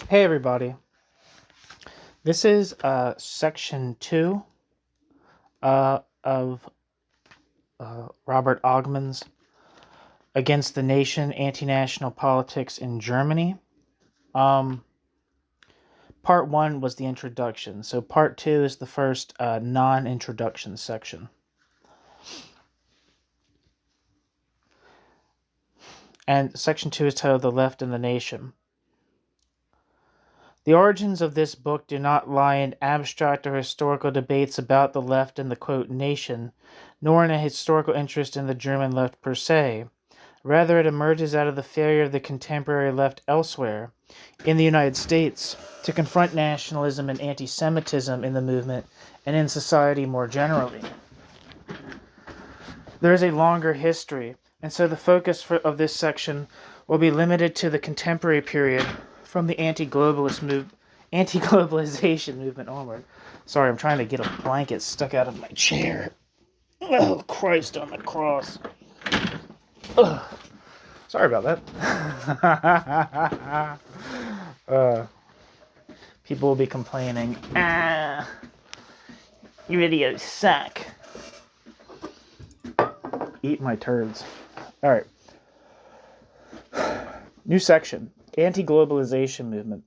Hey everybody, this is section 2 of Robert Ogman's Against the Nation, Anti-National Politics in Germany. Part 1 was the introduction, so part 2 is the first non-introduction section. And section 2 is titled The Left and the Nation. The origins of this book do not lie in abstract or historical debates about the left and the, quote, nation, nor in a historical interest in the German left per se. Rather, it emerges out of the failure of the contemporary left elsewhere, in the United States, to confront nationalism and anti-Semitism in the movement and in society more generally. There is a longer history, and so the focus of this section will be limited to the contemporary period from the anti-globalization movement onward. Sorry, I'm trying to get a blanket stuck out of my chair. Oh, Christ on the cross. Ugh. Sorry about that. People will be complaining. You videos suck. Eat my turds. Alright. New section. Anti-globalization movement.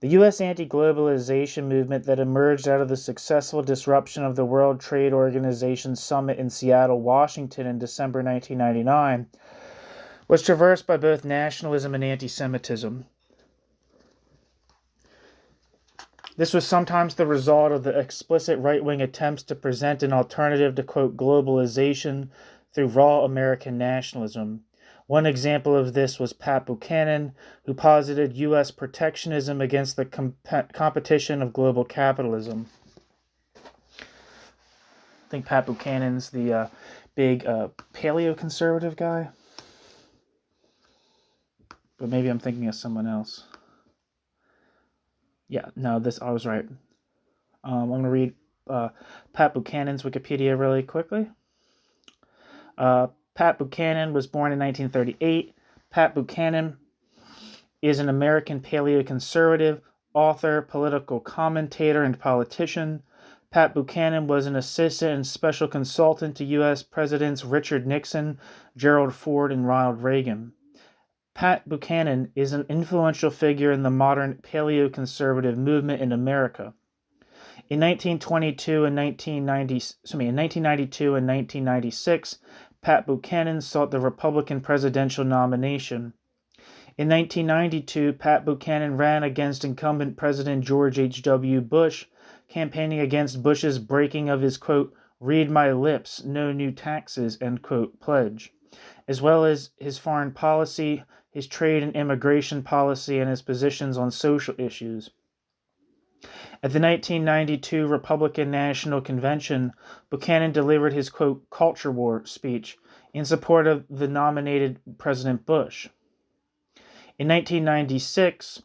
The U.S. anti-globalization movement that emerged out of the successful disruption of the World Trade Organization summit in Seattle, Washington in December 1999 was traversed by both nationalism and anti-Semitism. This was sometimes the result of the explicit right-wing attempts to present an alternative to, quote, globalization through raw American nationalism. One example of this was Pat Buchanan, who posited U.S. protectionism against the competition of global capitalism. I think Pat Buchanan's the big paleoconservative guy. But maybe I'm thinking of someone else. Yeah, no, I was right. I'm going to read Pat Buchanan's Wikipedia really quickly. Pat Buchanan was born in 1938. Pat Buchanan is an American paleoconservative, author, political commentator, and politician. Pat Buchanan was an assistant and special consultant to U.S. Presidents Richard Nixon, Gerald Ford, and Ronald Reagan. Pat Buchanan is an influential figure in the modern paleoconservative movement in America. In 1992 and 1996, Pat Buchanan sought the Republican presidential nomination. In 1992, Pat Buchanan ran against incumbent President George H.W. Bush, campaigning against Bush's breaking of his, quote, read my lips, no new taxes, end quote, pledge, as well as his foreign policy, his trade and immigration policy, and his positions on social issues. At the 1992 Republican National Convention, Buchanan delivered his, quote, culture war speech in support of the nominated President Bush. In 1996,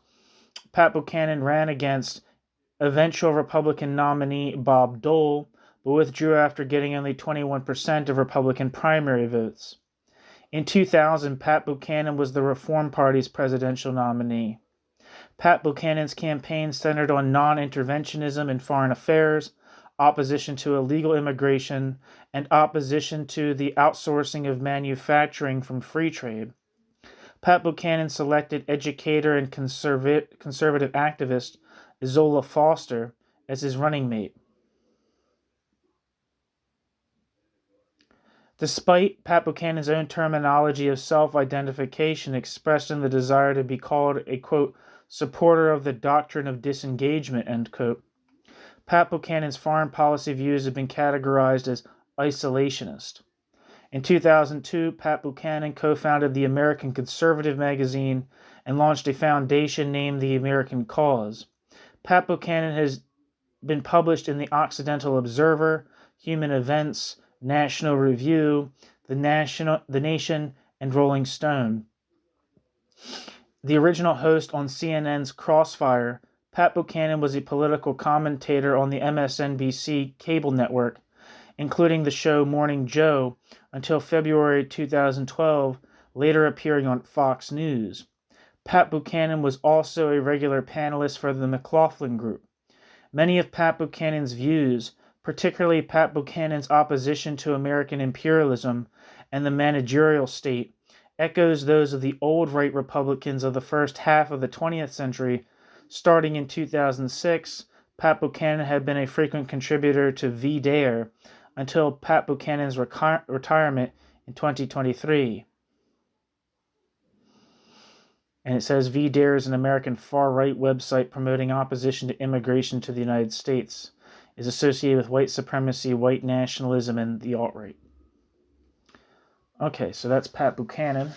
Pat Buchanan ran against eventual Republican nominee Bob Dole, but withdrew after getting only 21% of Republican primary votes. In 2000, Pat Buchanan was the Reform Party's presidential nominee. Pat Buchanan's campaign centered on non-interventionism in foreign affairs, opposition to illegal immigration, and opposition to the outsourcing of manufacturing from free trade. Pat Buchanan selected educator and conservative activist Izola Foster as his running mate. Despite Pat Buchanan's own terminology of self-identification expressed in the desire to be called a, quote, supporter of the doctrine of disengagement, end quote, Pat Buchanan's foreign policy views have been categorized as isolationist. In 2002, Pat Buchanan co-founded the American Conservative magazine and launched a foundation named the American Cause. Pat Buchanan has been published in the Occidental Observer, Human Events, National Review, The Nation, and Rolling Stone. The original host on CNN's Crossfire, Pat Buchanan was a political commentator on the MSNBC cable network, including the show Morning Joe, until February 2012, later appearing on Fox News. Pat Buchanan was also a regular panelist for the McLaughlin Group. Many of Pat Buchanan's views, particularly Pat Buchanan's opposition to American imperialism and the managerial state, echoes those of the old right Republicans of the first half of the 20th century. Starting in 2006, Pat Buchanan had been a frequent contributor to V-Dare until Pat Buchanan's retirement in 2023. And it says V-Dare is an American far-right website promoting opposition to immigration to the United States. Is associated with white supremacy, white nationalism, and the alt-right. Okay, so that's Pat Buchanan.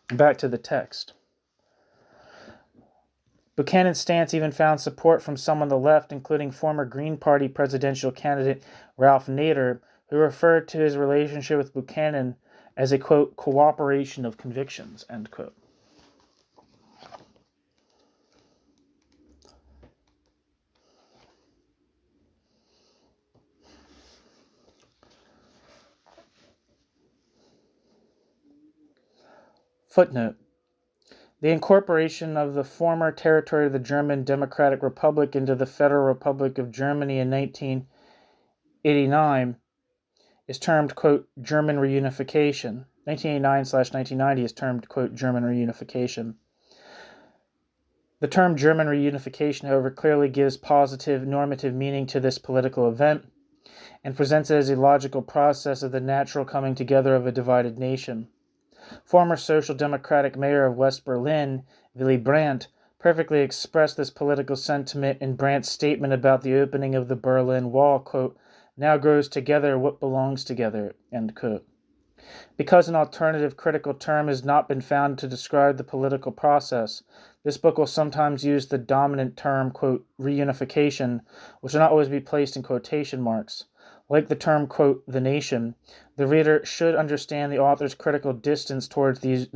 Back to the text. Buchanan's stance even found support from some on the left, including former Green Party presidential candidate Ralph Nader, who referred to his relationship with Buchanan as a, quote, cooperation of convictions, end quote. Footnote. The incorporation of the former territory of the German Democratic Republic into the Federal Republic of Germany in 1989 is termed, quote, German reunification. 1989/1990 is termed, quote, German reunification. The term German reunification, however, clearly gives positive normative meaning to this political event and presents it as a logical process of the natural coming together of a divided nation. Former Social Democratic mayor of West Berlin, Willy Brandt, perfectly expressed this political sentiment in Brandt's statement about the opening of the Berlin Wall, quote, now grows together what belongs together, end quote. Because an alternative critical term has not been found to describe the political process, this book will sometimes use the dominant term, quote, reunification, which will not always be placed in quotation marks. Like the term, quote, the nation, the reader should understand the author's critical distance towards these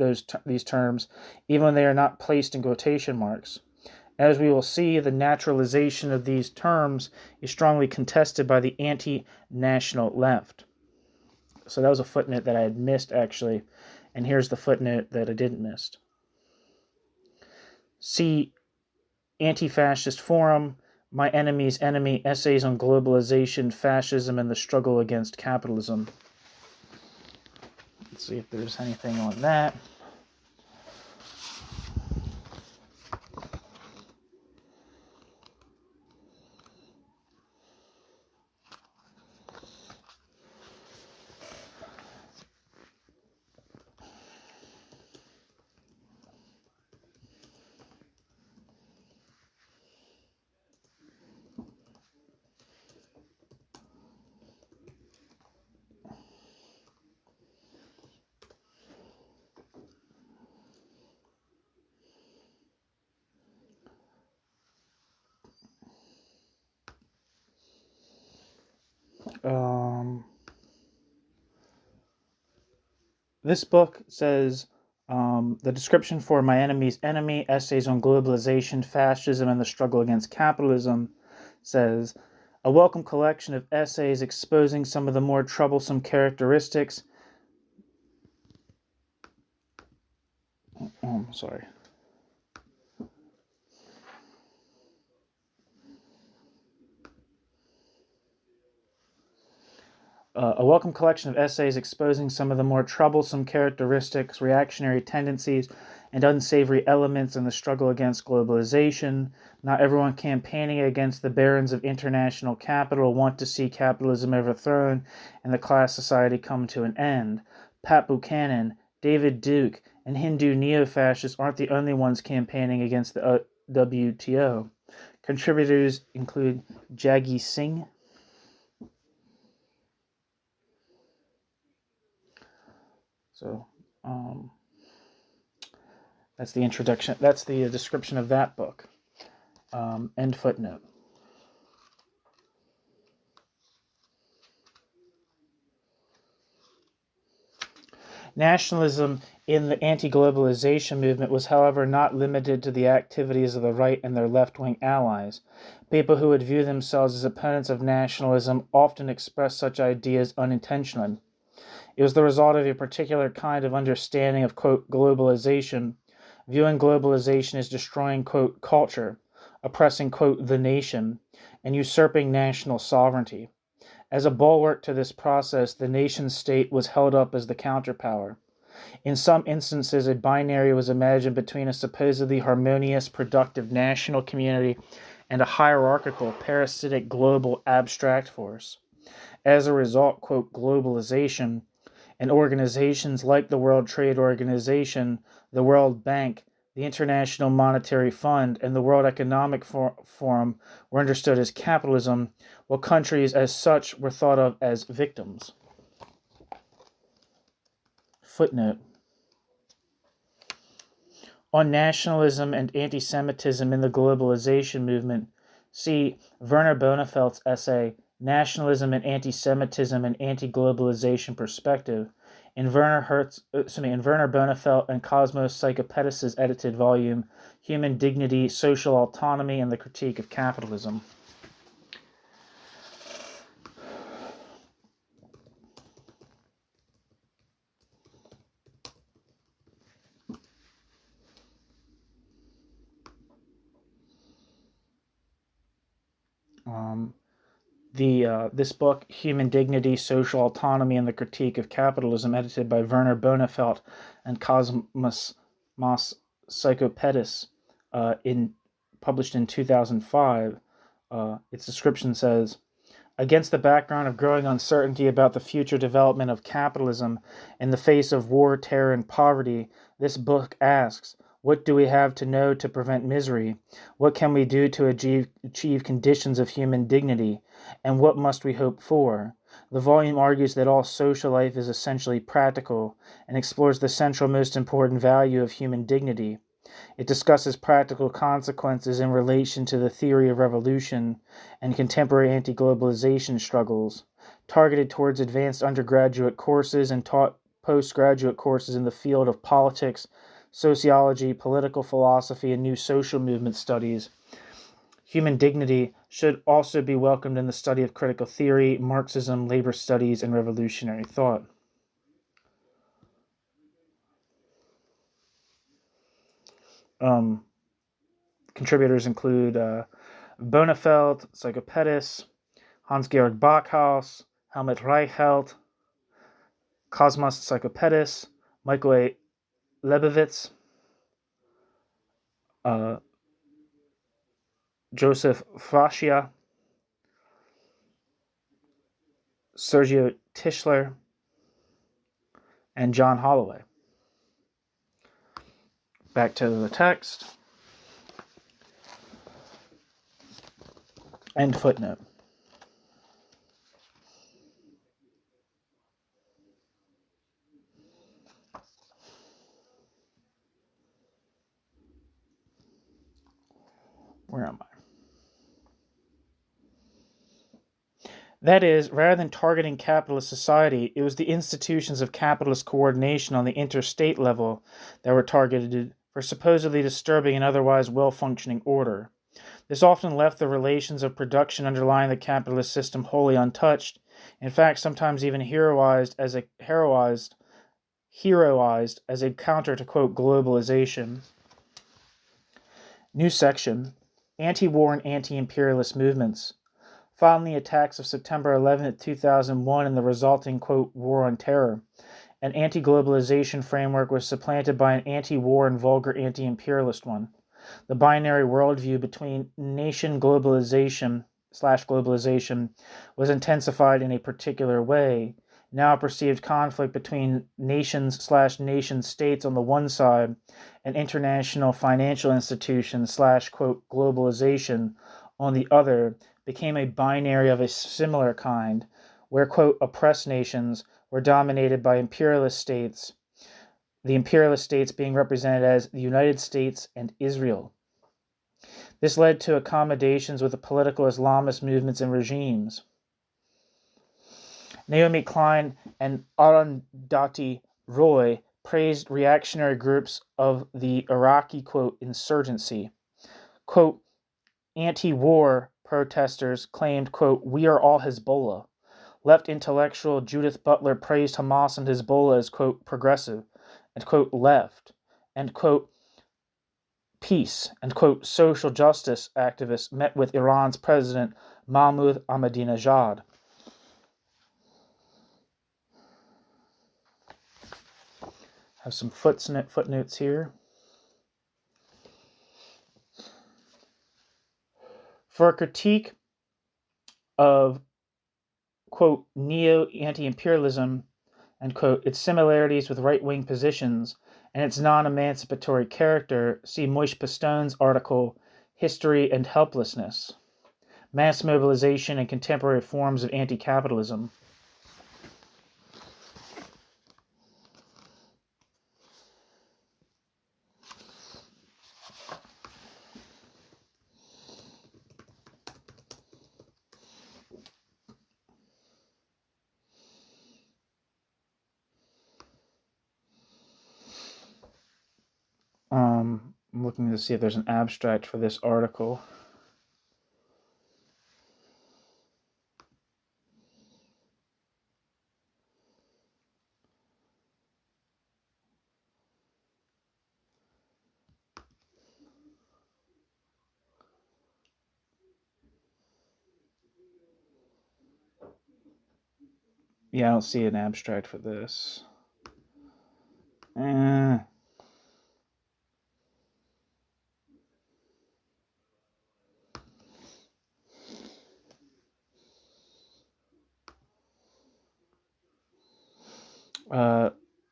terms, even when they are not placed in quotation marks. As we will see, the naturalization of these terms is strongly contested by the anti-national left. So that was a footnote that I had missed, actually, and here's the footnote that I didn't miss. See Anti-Fascist Forum, My Enemy's Enemy, Essays on Globalization, Fascism, and the Struggle Against Capitalism. Let's see if there's anything on that. This book says, the description for My Enemy's Enemy, Essays on Globalization, Fascism, and the Struggle Against Capitalism says, a welcome collection of essays exposing some of the more troublesome characteristics. Sorry. A welcome collection of essays exposing some of the more troublesome characteristics, reactionary tendencies, and unsavory elements in the struggle against globalization. Not everyone campaigning against the barons of international capital want to see capitalism overthrown and the class society come to an end. Pat Buchanan, David Duke, and Hindu neo-fascists aren't the only ones campaigning against the WTO. Contributors include Jaggi Singh, So that's the introduction. That's the description of that book. End footnote. Nationalism in the anti-globalization movement was, however, not limited to the activities of the right and their left-wing allies. People who would view themselves as opponents of nationalism often express such ideas unintentionally. It was the result of a particular kind of understanding of, quote, globalization, viewing globalization as destroying, quote, culture, oppressing, quote, the nation, and usurping national sovereignty. As a bulwark to this process, the nation state was held up as the counterpower. In some instances, a binary was imagined between a supposedly harmonious, productive national community and a hierarchical, parasitic, global, abstract force. As a result, quote, globalization and organizations like the World Trade Organization, the World Bank, the International Monetary Fund, and the World Economic Forum were understood as capitalism, while countries as such were thought of as victims. Footnote. On nationalism and anti-Semitism in the globalization movement, see Werner Bonnefeld's essay, Nationalism and Anti-Semitism and Anti-Globalization Perspective, in Werner Bonnefeld and Cosmos Psychopedis' edited volume, Human Dignity, Social Autonomy, and the Critique of Capitalism. This book, Human Dignity, Social Autonomy, and the Critique of Capitalism, edited by Werner Bonnefeld and Cosmos Psychopedis, published in 2005. Its description says, against the background of growing uncertainty about the future development of capitalism in the face of war, terror, and poverty, this book asks, what do we have to know to prevent misery? What can we do to achieve conditions of human dignity? And what must we hope for? The volume argues that all social life is essentially practical and explores the central most important value of human dignity. It discusses practical consequences in relation to the theory of revolution and contemporary anti-globalization struggles, targeted towards advanced undergraduate courses and taught postgraduate courses in the field of politics, sociology, political philosophy, and new social movement studies. Human dignity should also be welcomed in the study of critical theory, Marxism, labor studies, and revolutionary thought. Contributors include Bonnefeld, Psychopedis, Hans-Georg Backhaus, Helmut Reichelt, Cosmos Psychopedis, Michael A. Lebovitz, Joseph Fascia, Sergio Tischler, and John Holloway. Back to the text. End footnote. Where am I? That is, rather than targeting capitalist society, it was the institutions of capitalist coordination on the interstate level that were targeted for supposedly disturbing an otherwise well-functioning order. This often left the relations of production underlying the capitalist system wholly untouched, in fact sometimes even heroized as a counter to, quote, globalization. New section, anti-war and anti-imperialist movements. Following the attacks of September 11, 2001 and the resulting, quote, war on terror, an anti-globalization framework was supplanted by an anti-war and vulgar anti-imperialist one. The binary worldview between nation globalization was intensified in a particular way. Now a perceived conflict between nations/nation states on the one side and international financial institutions /quote globalization on the other became a binary of a similar kind, where, quote, oppressed nations were dominated by imperialist states, the imperialist states being represented as the United States and Israel. This led to accommodations with the political Islamist movements and regimes. Naomi Klein and Arundhati Roy praised reactionary groups of the Iraqi, quote, insurgency. Quote, anti-war protesters claimed, quote, we are all Hezbollah. Left intellectual Judith Butler praised Hamas and Hezbollah as, quote, progressive and, quote, left, and, quote, peace and, quote, social justice activists met with Iran's President Mahmoud Ahmadinejad. Have some footnotes here. For a critique of, quote, neo-anti-imperialism and, quote, its similarities with right-wing positions and its non-emancipatory character, see Moïse Pistone's article, History and Helplessness, Mass Mobilization and Contemporary Forms of Anti-Capitalism. I'm looking to see if there's an abstract for this article. Yeah, I don't see an abstract for this.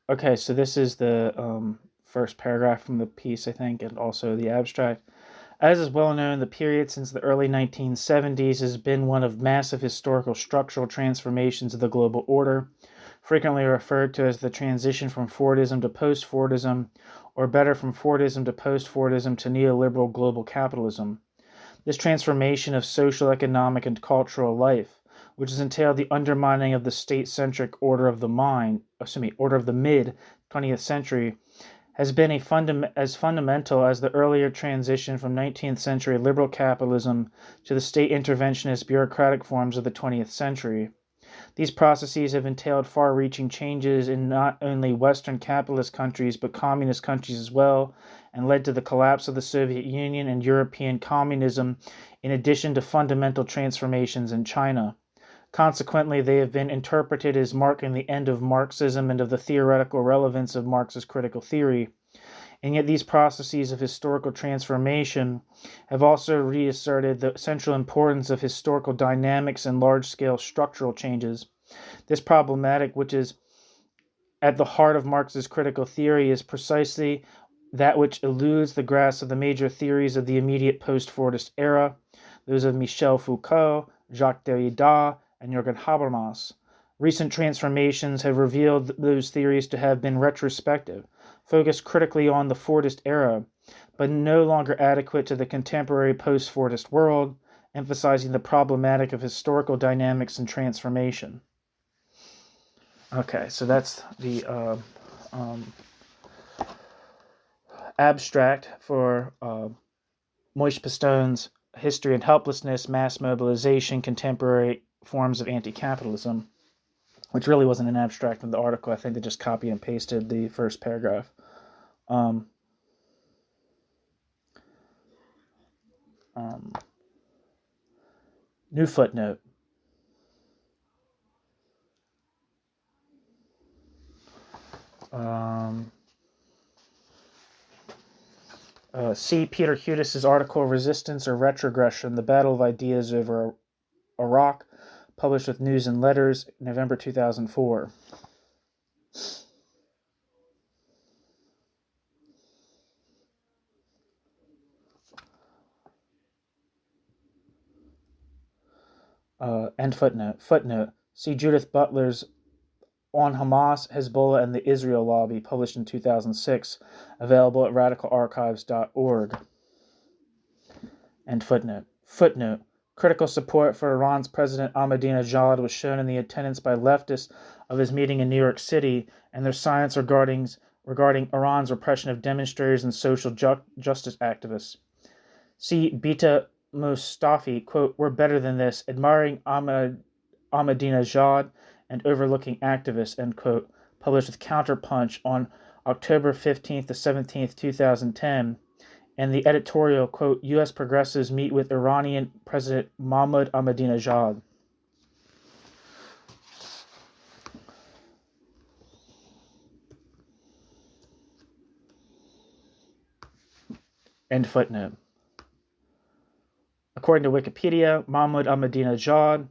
Okay, so this is the first paragraph from the piece, I think, and also the abstract. As is well known, the period since the early 1970s has been one of massive historical structural transformations of the global order, frequently referred to as the transition from Fordism to post-Fordism, or better, from Fordism to post-Fordism to neoliberal global capitalism. This transformation of social, economic, and cultural life, which has entailed the undermining of the state-centric order of the mid-20th century, has been as fundamental as the earlier transition from 19th century liberal capitalism to the state interventionist bureaucratic forms of the 20th century. These processes have entailed far-reaching changes in not only Western capitalist countries but communist countries as well, and led to the collapse of the Soviet Union and European communism, in addition to fundamental transformations in China. Consequently, they have been interpreted as marking the end of Marxism and of the theoretical relevance of Marxist critical theory. And yet these processes of historical transformation have also reasserted the central importance of historical dynamics and large-scale structural changes. This problematic, which is at the heart of Marx's critical theory, is precisely that which eludes the grasp of the major theories of the immediate post-Fordist era, those of Michel Foucault, Jacques Derrida, and Jürgen Habermas. Recent transformations have revealed those theories to have been retrospective, focused critically on the Fordist era, but no longer adequate to the contemporary post-Fordist world, emphasizing the problematic of historical dynamics and transformation. Okay, so that's the abstract for Moïse Pistone's History and Helplessness, Mass Mobilization, Contemporary Forms of Anti-Capitalism, which really wasn't an abstract of the article. I think they just copy and pasted the first paragraph. New footnote. See Peter Hudis's article, Resistance or Retrogression, The Battle of Ideas over Iraq, published with News and Letters, November 2004. End footnote. Footnote. See Judith Butler's On Hamas, Hezbollah, and the Israel Lobby, published in 2006, available at radicalarchives.org. End footnote. Footnote. Critical support for Iran's President Ahmadinejad was shown in the attendance by leftists of his meeting in New York City and their silence regarding Iran's repression of demonstrators and social justice activists. See Bita Mustafi, quote, We're better than this, admiring Ahmadinejad and overlooking activists, end quote, published with Counterpunch on October 15th to 17th, 2010, And the editorial, quote, U.S. progressives meet with Iranian President Mahmoud Ahmadinejad. End footnote. According to Wikipedia, Mahmoud Ahmadinejad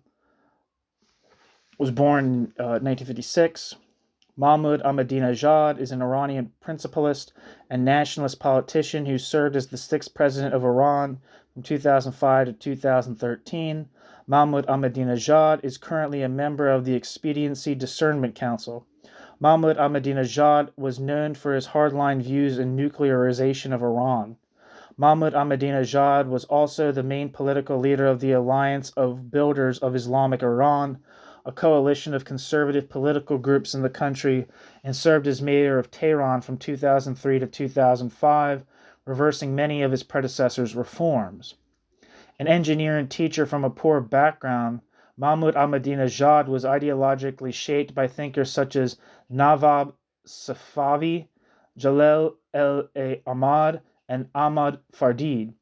was born in 1956. Mahmoud Ahmadinejad is an Iranian principalist and nationalist politician who served as the 6th president of Iran from 2005 to 2013. Mahmoud Ahmadinejad is currently a member of the Expediency Discernment Council. Mahmoud Ahmadinejad was known for his hardline views in nuclearization of Iran. Mahmoud Ahmadinejad was also the main political leader of the Alliance of Builders of Islamic Iran, a coalition of conservative political groups in the country, and served as mayor of Tehran from 2003 to 2005, reversing many of his predecessors' reforms. An engineer and teacher from a poor background, Mahmoud Ahmadinejad was ideologically shaped by thinkers such as Nawab Safavi, Jalal el-Ahmad, and Ahmad Fardid.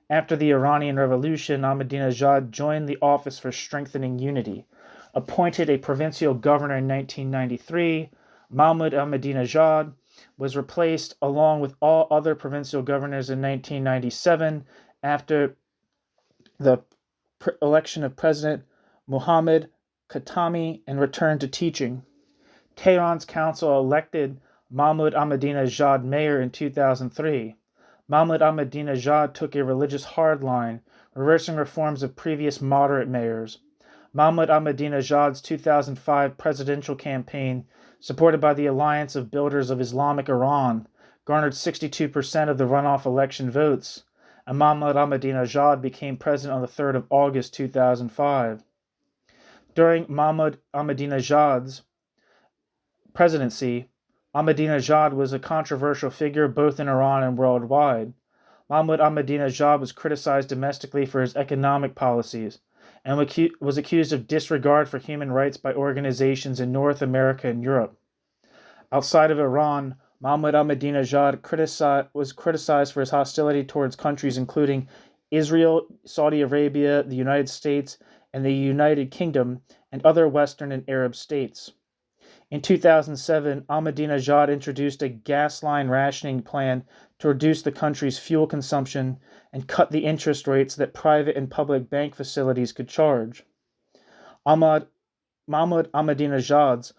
After the Iranian Revolution, Ahmadinejad joined the Office for Strengthening Unity. Appointed a provincial governor in 1993, Mahmoud Ahmadinejad was replaced along with all other provincial governors in 1997 after the election of President Mohammad Khatami and returned to teaching. Tehran's council elected Mahmoud Ahmadinejad mayor in 2003. Mahmoud Ahmadinejad took a religious hardline, reversing reforms of previous moderate mayors. Mahmoud Ahmadinejad's 2005 presidential campaign, supported by the Alliance of Builders of Islamic Iran, garnered 62% of the runoff election votes, and Mahmoud Ahmadinejad became president on the 3rd of August 2005. During Mahmoud Ahmadinejad's presidency, Ahmadinejad was a controversial figure both in Iran and worldwide. Mahmoud Ahmadinejad was criticized domestically for his economic policies and was accused of disregard for human rights by organizations in North America and Europe. Outside of Iran, Mahmoud Ahmadinejad was criticized for his hostility towards countries including Israel, Saudi Arabia, the United States, and the United Kingdom, and other Western and Arab states. In 2007, Ahmadinejad introduced a gas line rationing plan to reduce the country's fuel consumption and cut the interest rates that private and public bank facilities could charge. Mahmoud Ahmadinejad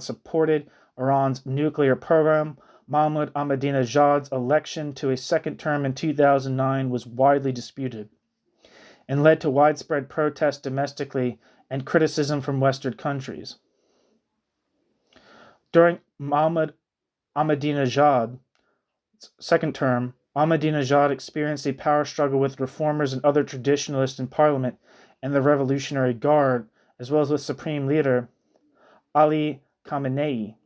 supported Iran's nuclear program. Mahmoud Ahmadinejad's election to a second term in 2009 was widely disputed and led to widespread protests domestically and criticism from Western countries. During Mahmoud Ahmadinejad's second term, Ahmadinejad experienced a power struggle with reformers and other traditionalists in parliament and the Revolutionary Guard, as well as with Supreme Leader Ali Khamenei.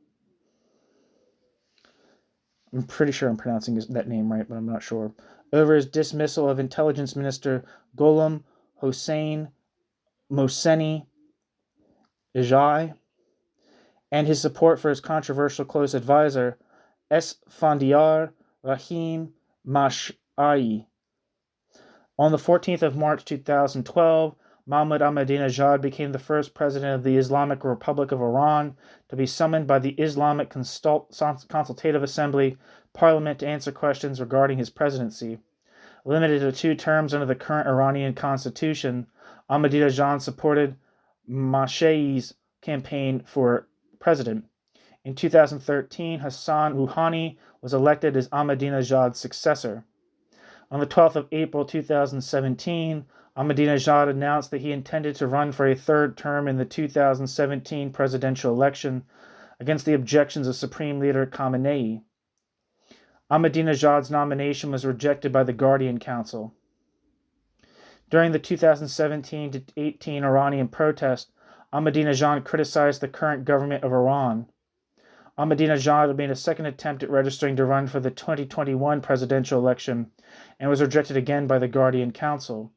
I'm pretty sure I'm pronouncing that name right, but I'm not sure. Over his dismissal of Intelligence Minister Gholam Hossein Mohseni Ejai, and his support for his controversial close advisor, Esfandiar Rahim Mash'ai. On the 14th of March 2012, Mahmoud Ahmadinejad became the first president of the Islamic Republic of Iran to be summoned by the Islamic Consultative Assembly Parliament to answer questions regarding his presidency. Limited to 2 terms under the current Iranian constitution, Ahmadinejad supported Mash'ai's campaign for president. In 2013, Hassan Rouhani was elected as Ahmadinejad's successor. On the 12th of April 2017, Ahmadinejad announced that he intended to run for a 3rd term in the 2017 presidential election against the objections of Supreme Leader Khamenei. Ahmadinejad's nomination was rejected by the Guardian Council. During the 2017-18 Iranian protest, Ahmadinejad criticized the current government of Iran. Ahmadinejad made a second attempt at registering to run for the 2021 presidential election and was rejected again by the Guardian Council.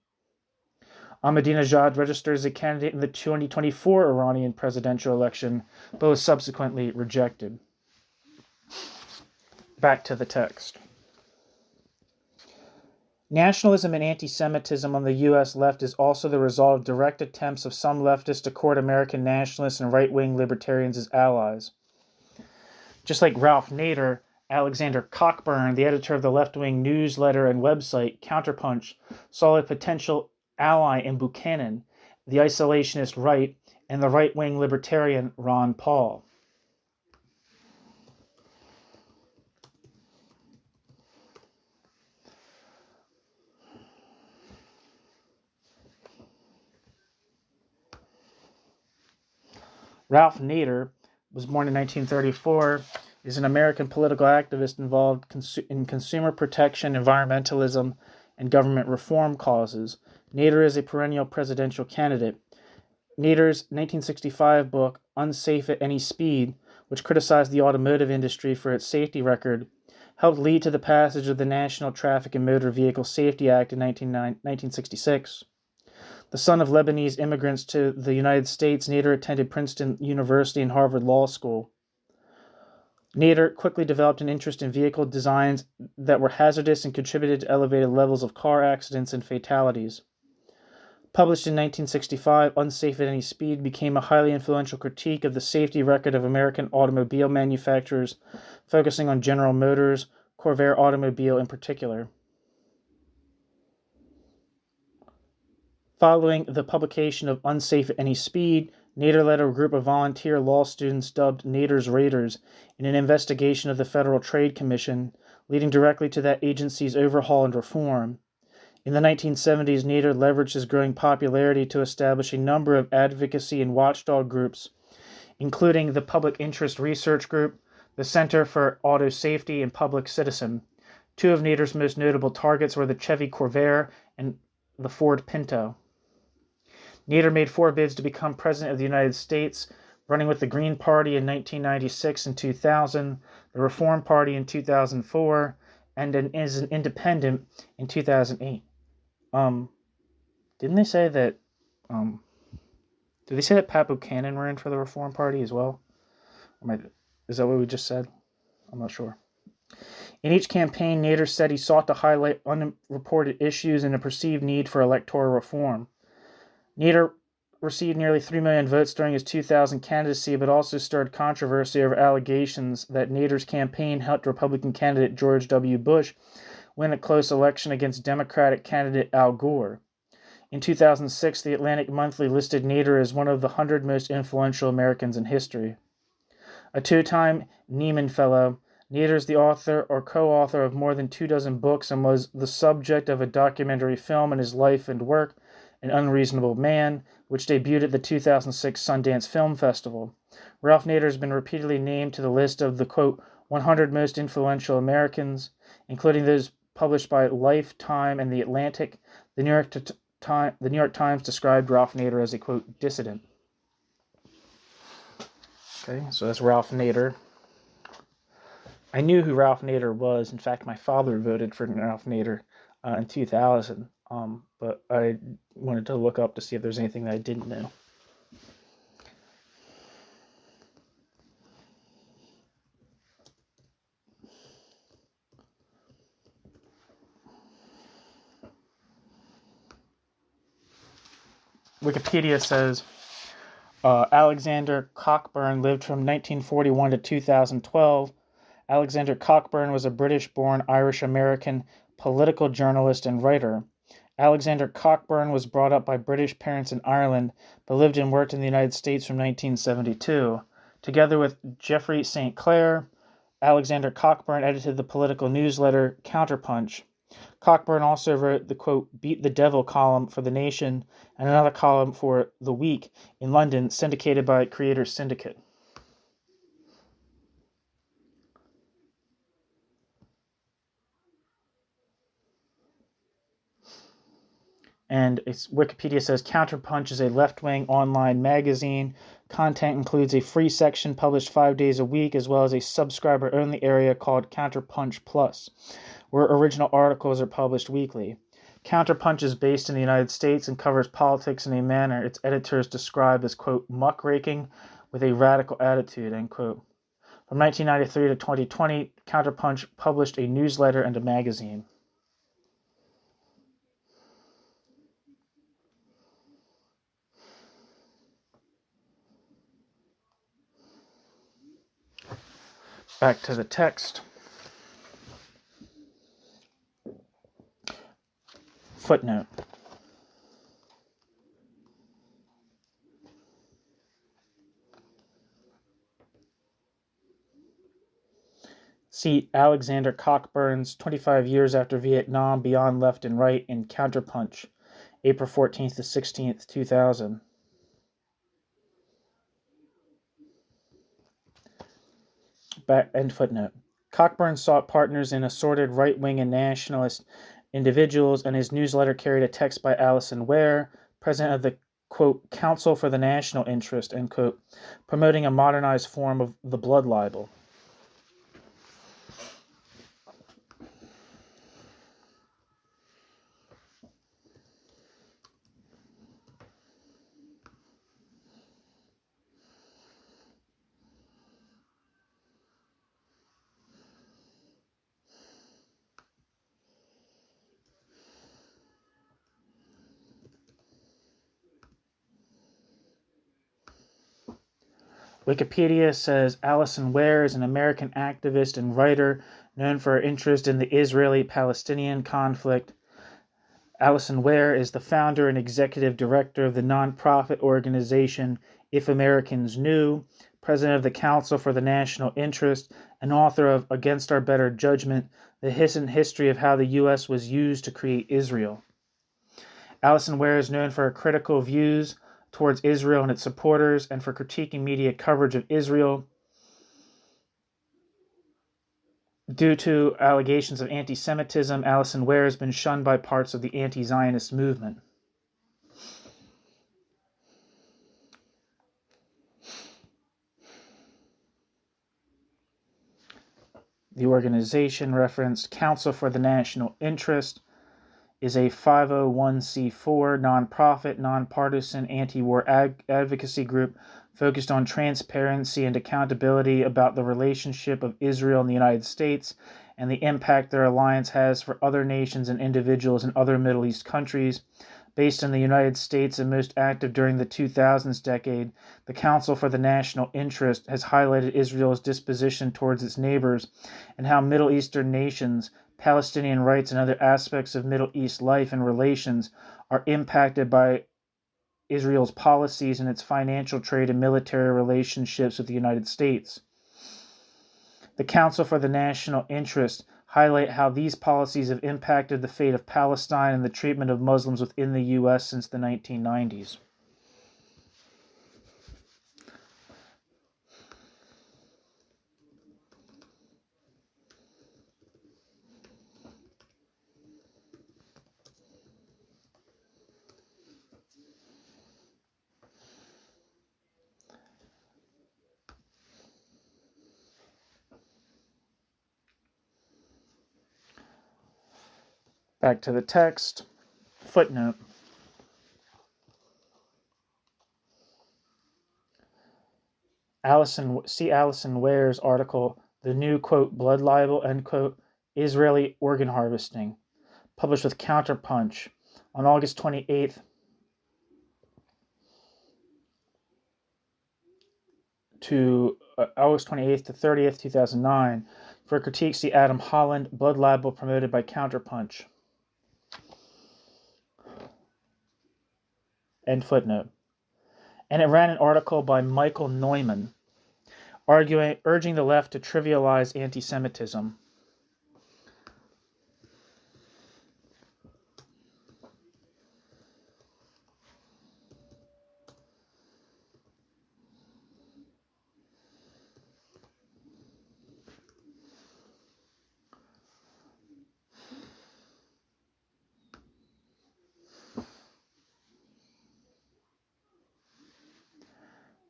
Ahmadinejad registered as a candidate in the 2024 Iranian presidential election, but was subsequently rejected. Back to the text. Nationalism and anti-Semitism on the U.S. left is also the result of direct attempts of some leftists to court American nationalists and right-wing libertarians as allies. Just like Ralph Nader, Alexander Cockburn, the editor of the left-wing newsletter and website Counterpunch, saw a potential ally in Buchanan, the isolationist right, and the right-wing libertarian Ron Paul. Ralph Nader was born in 1934, is an American political activist involved in consumer protection, environmentalism, and government reform causes. Nader is a perennial presidential candidate. Nader's 1965 book, Unsafe at Any Speed, which criticized the automotive industry for its safety record, helped lead to the passage of the National Traffic and Motor Vehicle Safety Act in 1966. The son of Lebanese immigrants to the United States, Nader attended Princeton University and Harvard Law School. Nader quickly developed an interest in vehicle designs that were hazardous and contributed to elevated levels of car accidents and fatalities. Published in 1965, Unsafe at Any Speed became a highly influential critique of the safety record of American automobile manufacturers, focusing on General Motors, Corvair Automobile in particular. Following the publication of Unsafe at Any Speed, Nader led a group of volunteer law students dubbed Nader's Raiders in an investigation of the Federal Trade Commission, leading directly to that agency's overhaul and reform. In the 1970s, Nader leveraged his growing popularity to establish a number of advocacy and watchdog groups, including the Public Interest Research Group, the Center for Auto Safety, and Public Citizen. Two of Nader's most notable targets were the Chevy Corvair and the Ford Pinto. Nader made 4 bids to become President of the United States, running with the Green Party in 1996 and 2000, the Reform Party in 2004, and as an independent in 2008. Didn't they say that, did they say that Pat Buchanan ran for the Reform Party as well? Is that what we just said? I'm not sure. In each campaign, Nader said he sought to highlight unreported issues and a perceived need for electoral reform. Nader received nearly 3 million votes during his 2000 candidacy, but also stirred controversy over allegations that Nader's campaign helped Republican candidate George W. Bush win a close election against Democratic candidate Al Gore. In 2006, the Atlantic Monthly listed Nader as one of the 100 most influential Americans in history. A 2-time Nieman Fellow, Nader is the author or co-author of more than 24 books and was the subject of a documentary film on his life and work, An Unreasonable Man, which debuted at the 2006 Sundance Film Festival. Ralph Nader has been repeatedly named to the list of the, quote, 100 most influential Americans, including those published by Lifetime and The Atlantic. The New York Times described Ralph Nader as a, quote, dissident. Okay, so that's Ralph Nader. I knew who Ralph Nader was. In fact, my father voted for Ralph Nader in 2000. But I wanted to look up to see if there's anything that I didn't know. Wikipedia says Alexander Cockburn lived from 1941 to 2012. Alexander Cockburn was a British-born Irish-American political journalist and writer. Alexander Cockburn was brought up by British parents in Ireland, but lived and worked in the United States from 1972. Together with Geoffrey St. Clair, Alexander Cockburn edited the political newsletter Counterpunch. Cockburn also wrote the, quote, Beat the Devil column for The Nation and another column for The Week in London, syndicated by Creators Syndicate. And Wikipedia says Counterpunch is a left-wing online magazine. Content includes a free section published 5 days a week, as well as a subscriber-only area called Counterpunch Plus, where original articles are published weekly. Counterpunch is based in the United States and covers politics in a manner its editors describe as, quote, muckraking with a radical attitude, end quote. From 1993 to 2020, Counterpunch published a newsletter and a magazine. Back to the text. Footnote. See Alexander Cockburn's 25 Years After Vietnam, Beyond Left and Right in Counterpunch, April 14th to 16th, 2000. End footnote. Cockburn sought partners in assorted right-wing and nationalist individuals, and his newsletter carried a text by Alison Ware, president of the, quote, Council for the National Interest, end quote, promoting a modernized form of the blood libel. Wikipedia says Alison Ware is an American activist and writer known for her interest in the Israeli-Palestinian conflict. Alison Ware is the founder and executive director of the nonprofit organization If Americans Knew, president of the Council for the National Interest, and author of Against Our Better Judgment, The Hidden History of How the U.S. Was Used to Create Israel. Alison Ware is known for her critical views towards Israel and its supporters, and for critiquing media coverage of Israel. Due to allegations of anti-Semitism, Alison Ware has been shunned by parts of the anti-Zionist movement. The organization referenced Council for the National Interest is a 501c4 nonprofit, nonpartisan, anti-war advocacy group focused on transparency and accountability about the relationship of Israel and the United States and the impact their alliance has for other nations and individuals in other Middle East countries. Based in the United States and most active during the 2000s decade, the Council for the National Interest has highlighted Israel's disposition towards its neighbors and how Middle Eastern nations, Palestinian rights, and other aspects of Middle East life and relations are impacted by Israel's policies and its financial, trade, and military relationships with the United States. The Council for the National Interest highlight how these policies have impacted the fate of Palestine and the treatment of Muslims within the U.S. since the 1990s. Back to the text. Footnote. See Alison Ware's article, The New, quote, Blood Libel, end quote, Israeli Organ Harvesting, published with Counterpunch on August 28th to 30th, 2009. For critique, see Adam Holland, Blood Libel, promoted by Counterpunch. End footnote. And it ran an article by Michael Neumann, urging the left to trivialize anti-Semitism.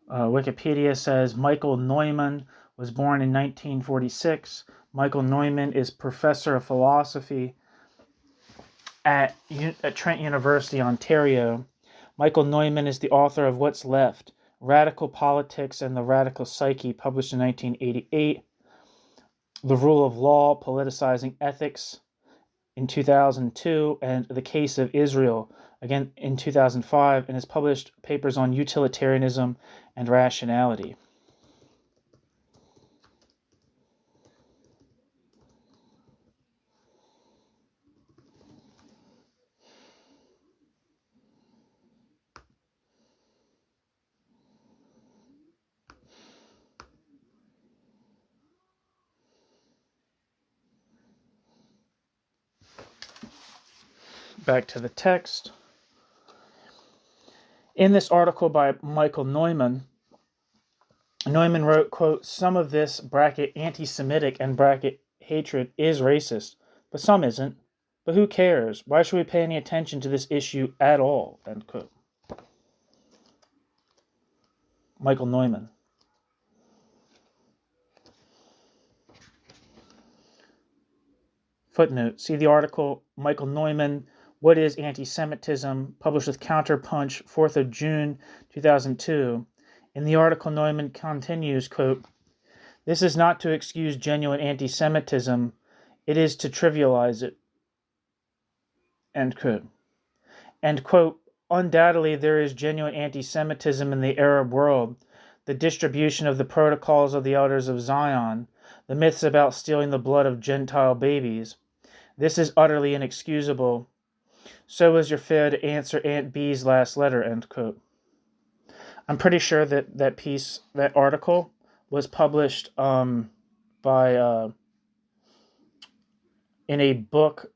Wikipedia says Michael Neumann was born in 1946. Michael Neumann is professor of philosophy at Trent University, Ontario. Michael Neumann is the author of What's Left? Radical Politics and the Radical Psyche, published in 1988. The Rule of Law, Politicizing Ethics, in 2002, and The Case of Israel, again in 2005, and has published papers on utilitarianism and rationality. Back to the text. In this article by Michael Neumann wrote, quote, "Some of this bracket anti-Semitic and bracket hatred is racist, but some isn't. But who cares? Why should we pay any attention to this issue at all?" End quote. Michael Neumann. Footnote. See the article, Michael Neumann, What is Anti-Semitism? Published with Counterpunch, 4th of June, 2002. In the article, Neumann continues, quote, "This is not to excuse genuine anti-Semitism. It is to trivialize it." End quote. And, quote, "Undoubtedly there is genuine anti-Semitism in the Arab world. The distribution of the protocols of the elders of Zion, the myths about stealing the blood of Gentile babies. This is utterly inexcusable. So is your failure to answer Aunt B's last letter," end quote. I'm pretty sure that article was published in a book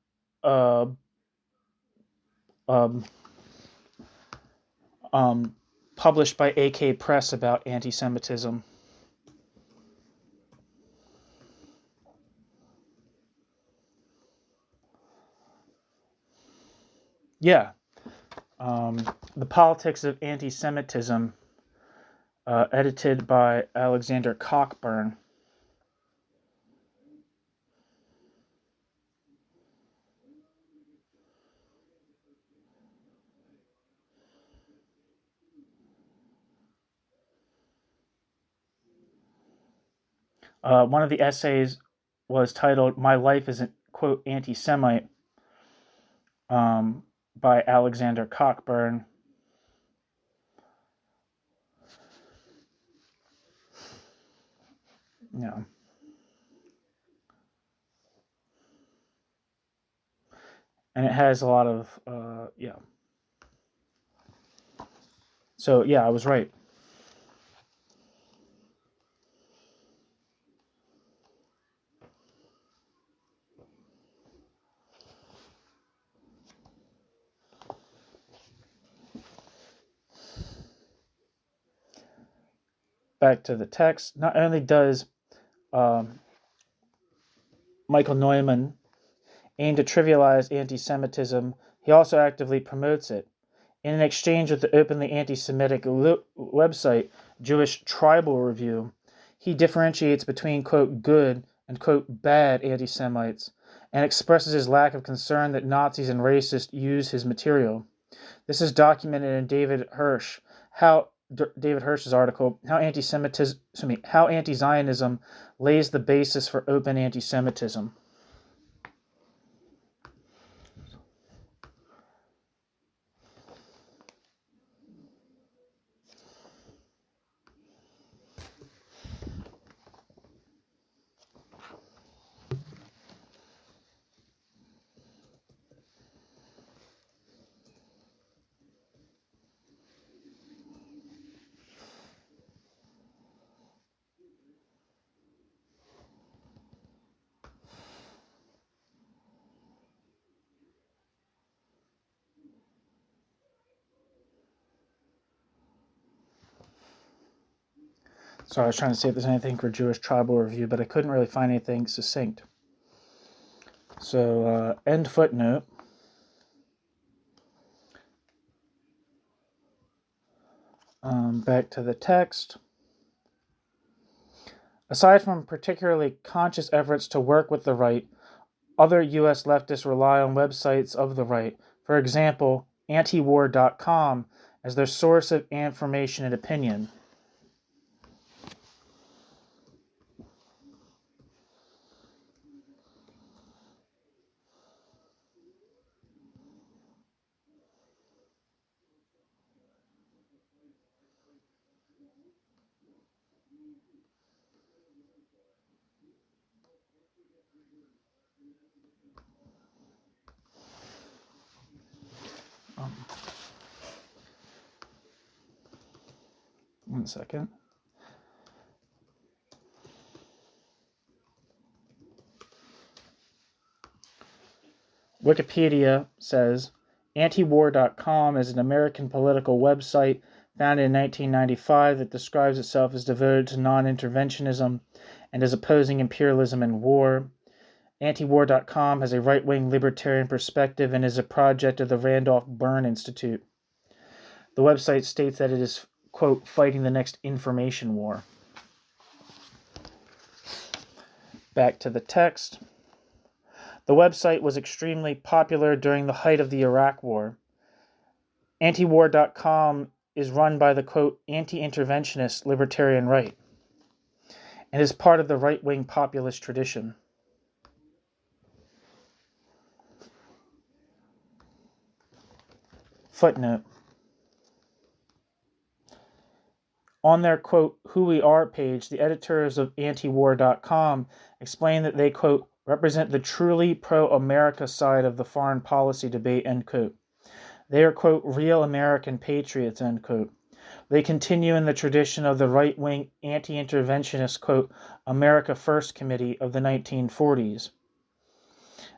published by AK Press about anti-Semitism. Yeah. The Politics of Anti-Semitism, edited by Alexander Cockburn. One of the essays was titled "My Life is a, quote, Anti-Semite," by Alexander Cockburn. Yeah. And it has a lot of, yeah. So, yeah, I was right. Back to the text. Not only does Michael Neumann aim to trivialize anti-Semitism, he also actively promotes it. In an exchange with the openly anti-Semitic website Jewish Tribal Review, he differentiates between, quote, good and, quote, bad anti-Semites, and expresses his lack of concern that Nazis and racists use his material. This is documented in David Hirsch's article, How Anti-Zionism Lays the Basis for Open Anti-Semitism. So I was trying to see if there's anything for Jewish Tribal Review, but I couldn't really find anything succinct. So, end footnote. Back to the text. Aside from particularly conscious efforts to work with the right, other U.S. leftists rely on websites of the right. For example, antiwar.com as their source of information and opinion. One second. Wikipedia says, antiwar.com is an American political website founded in 1995 that describes itself as devoted to non-interventionism and as opposing imperialism and war. Antiwar.com has a right-wing libertarian perspective and is a project of the Randolph Byrne Institute. The website states that it is, quote, fighting the next information war. Back to the text. The website was extremely popular during the height of the Iraq War. Antiwar.com is run by the, quote, anti-interventionist libertarian right and is part of the right-wing populist tradition. Footnote. On their, quote, Who We Are page, the editors of antiwar.com explain that they, quote, represent the truly pro-America side of the foreign policy debate, end quote. They are, quote, real American patriots, end quote. They continue in the tradition of the right-wing anti-interventionist, quote, America First Committee of the 1940s.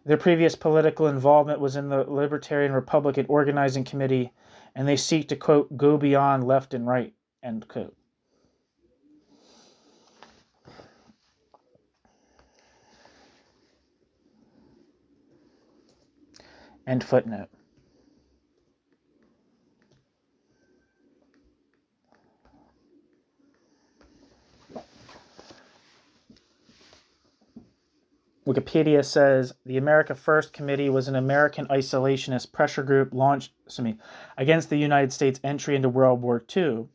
Their previous political involvement was in the Libertarian Republican Organizing Committee, and they seek to, quote, go beyond left and right, end quote. End footnote. Wikipedia says the America First Committee was an American isolationist pressure group launched against the United States entry into World War II.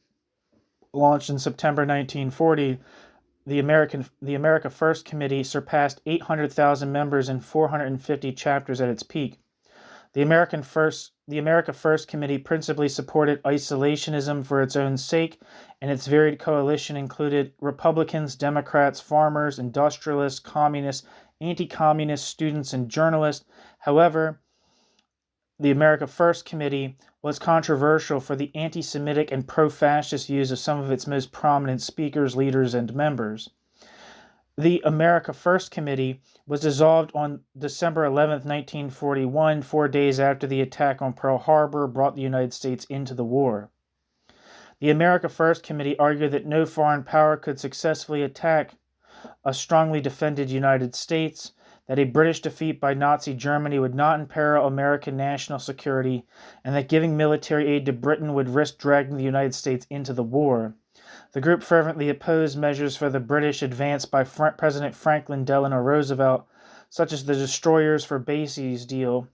Launched in September 1940, the America First Committee surpassed 800,000 members and 450 chapters at its peak. The America First Committee principally supported isolationism for its own sake, and its varied coalition included Republicans, Democrats, farmers, industrialists, communists, anti-communist students, and journalists. However, the America First Committee was controversial for the anti-Semitic and pro-fascist views of some of its most prominent speakers, leaders, and members. The America First Committee was dissolved on December 11, 1941, 4 days after the attack on Pearl Harbor brought the United States into the war. The America First Committee argued that no foreign power could successfully attack a strongly defended United States, that a British defeat by Nazi Germany would not imperil American national security, and that giving military aid to Britain would risk dragging the United States into the war. The group fervently opposed measures for the British advanced by President Franklin Delano Roosevelt, such as the Destroyers for Bases deal,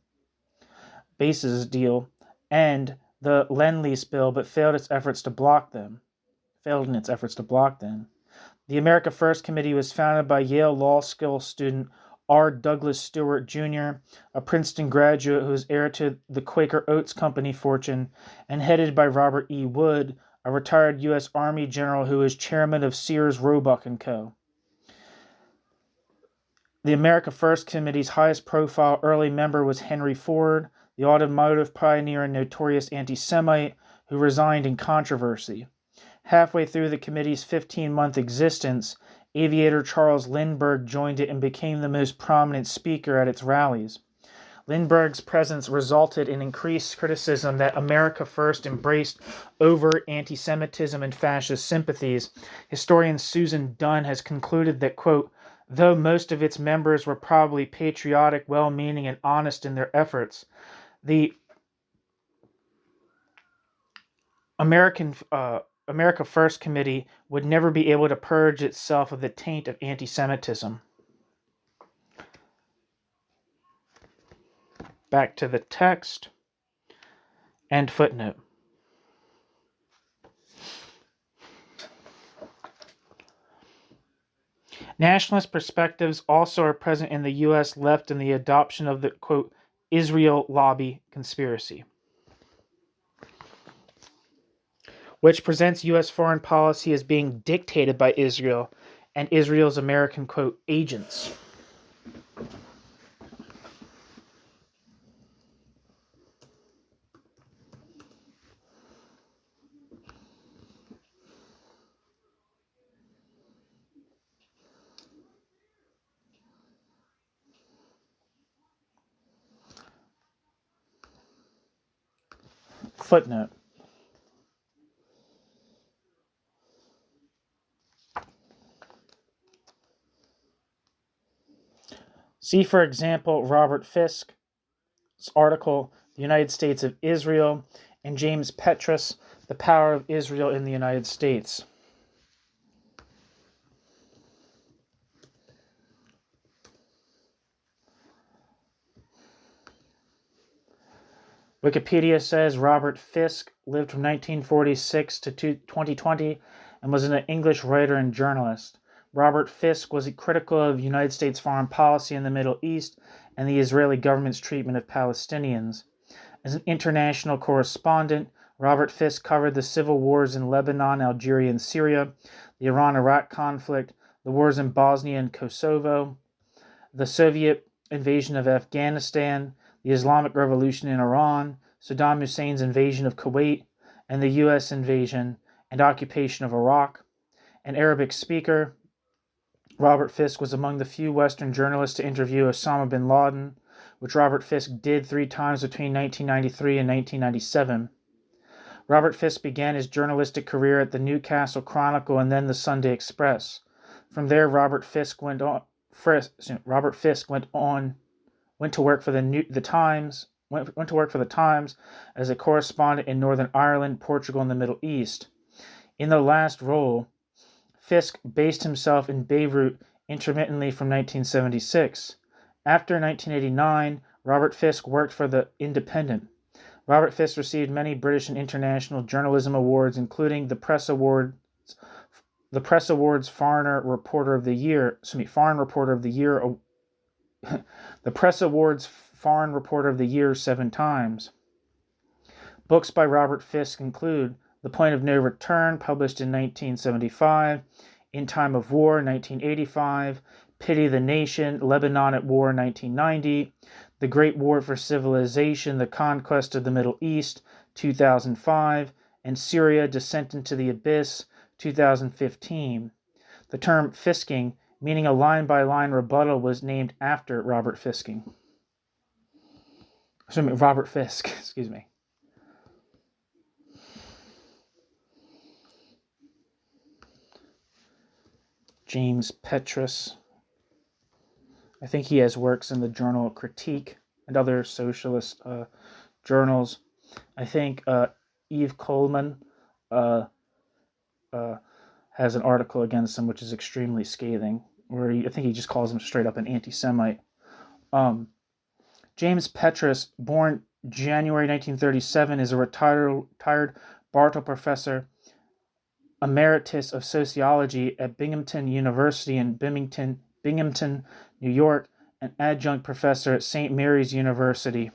and the Lend-Lease Bill, but failed in its efforts to block them. The America First Committee was founded by Yale Law School student R. Douglas Stewart, Jr., a Princeton graduate who is heir to the Quaker Oats Company fortune, and headed by Robert E. Wood, a retired U.S. Army general who is chairman of Sears, Roebuck & Co. The America First Committee's highest profile early member was Henry Ford, the automotive pioneer and notorious anti-Semite who resigned in controversy. Halfway through the committee's 15-month existence, aviator Charles Lindbergh joined it and became the most prominent speaker at its rallies. Lindbergh's presence resulted in increased criticism that America First embraced overt anti-Semitism and fascist sympathies. Historian Susan Dunn has concluded that, quote, though most of its members were probably patriotic, well-meaning, and honest in their efforts, the America First Committee would never be able to purge itself of the taint of anti-Semitism. Back to the text. End footnote. Nationalist perspectives also are present in the U.S. left in the adoption of the, quote, Israel lobby conspiracy, which presents U.S. foreign policy as being dictated by Israel and Israel's American, quote, agents. Footnote. See, for example, Robert Fisk's article, The United States of Israel, and James Petrus, The Power of Israel in the United States. Wikipedia says Robert Fisk lived from 1946 to 2020 and was an English writer and journalist. Robert Fisk was critical of United States foreign policy in the Middle East and the Israeli government's treatment of Palestinians. As an international correspondent, Robert Fisk covered the civil wars in Lebanon, Algeria, and Syria, the Iran-Iraq conflict, the wars in Bosnia and Kosovo, the Soviet invasion of Afghanistan, the Islamic Revolution in Iran, Saddam Hussein's invasion of Kuwait, and the U.S. invasion and occupation of Iraq. An Arabic speaker, Robert Fisk was among the few Western journalists to interview Osama bin Laden, which Robert Fisk did 3 times between 1993 and 1997. Robert Fisk began his journalistic career at the Newcastle Chronicle and then the Sunday Express. From there, Robert Fisk went to work for the Times. Went to work for the Times as a correspondent in Northern Ireland, Portugal, and the Middle East. In the last role, Fisk based himself in Beirut intermittently from 1976. After 1989, Robert Fisk worked for The Independent. Robert Fisk received many British and international journalism awards, including the Press Awards Foreign Reporter of the Year, the Press Awards Foreign Reporter of the Year 7 times. Books by Robert Fisk include The Point of No Return, published in 1975, In Time of War, 1985, Pity the Nation, Lebanon at War, 1990, The Great War for Civilization, The Conquest of the Middle East, 2005, and Syria, Descent into the Abyss, 2015. The term fisking, meaning a line-by-line rebuttal, was named after Robert Fisk. Excuse me. James Petrus. I think he has works in the journal Critique and other socialist journals. I think Yves Coleman has an article against him which is extremely scathing, where I think he just calls him straight up an anti-Semite. James Petrus, born January 1937, is a retired Bartle Professor Emeritus of Sociology at Binghamton University in Binghamton, New York, and adjunct professor at St. Mary's University,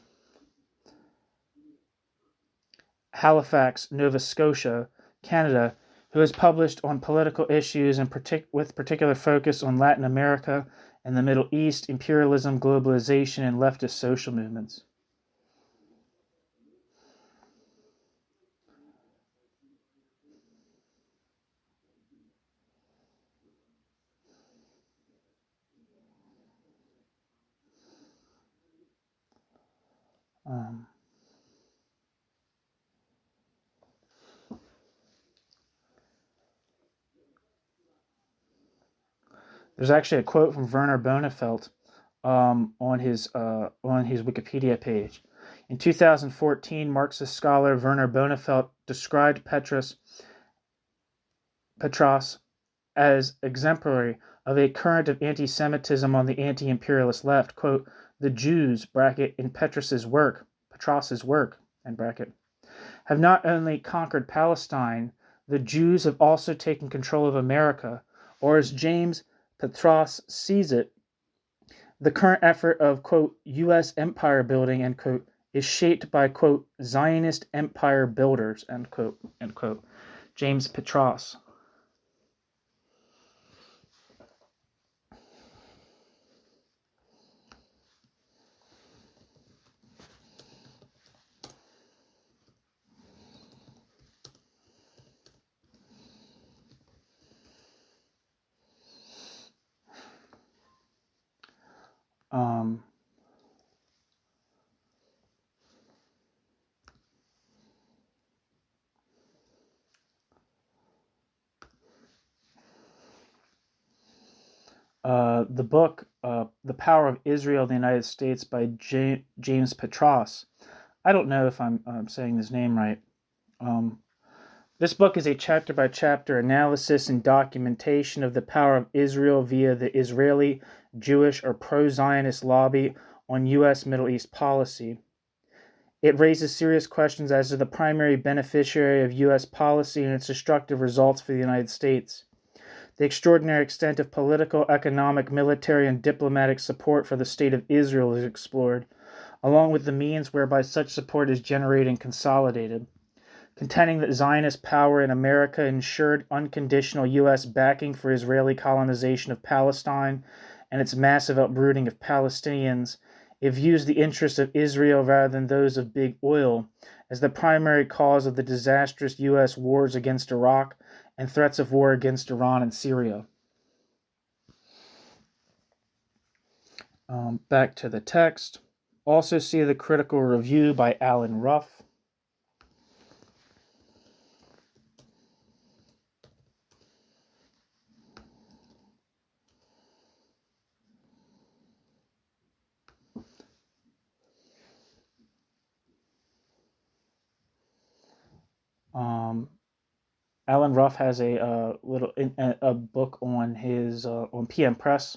Halifax, Nova Scotia, Canada, who has published on political issues and with particular focus on Latin America and the Middle East, imperialism, globalization, and leftist social movements. There's actually a quote from Werner Bonefeld on his Wikipedia page. In 2014, Marxist scholar Werner Bonefeld described Petras as exemplary of a current of anti-Semitism on the anti-imperialist left. Quote, the Jews, in Petras's work, end bracket, have not only conquered Palestine, the Jews have also taken control of America, or as James Petros sees it, the current effort of, quote, U.S. empire building, end quote, is shaped by, quote, Zionist empire builders, end quote, end quote. James Petros. The book, The Power of Israel in the United States by James Petros. I don't know if I'm saying his name right. This book is a chapter-by-chapter analysis and documentation of the power of Israel via the Israeli, Jewish, or pro-Zionist lobby on U.S. Middle East policy. It raises serious questions as to the primary beneficiary of U.S. policy and its destructive results for the United States. The extraordinary extent of political, economic, military, and diplomatic support for the State of Israel is explored, along with the means whereby such support is generated and consolidated. Contending that Zionist power in America ensured unconditional U.S. backing for Israeli colonization of Palestine and its massive uprooting of Palestinians, it views the interests of Israel rather than those of big oil as the primary cause of the disastrous U.S. wars against Iraq and threats of war against Iran and Syria. Back to the text. Also see the critical review by Alan Ruff. Alan Ruff has a book on his on PM Press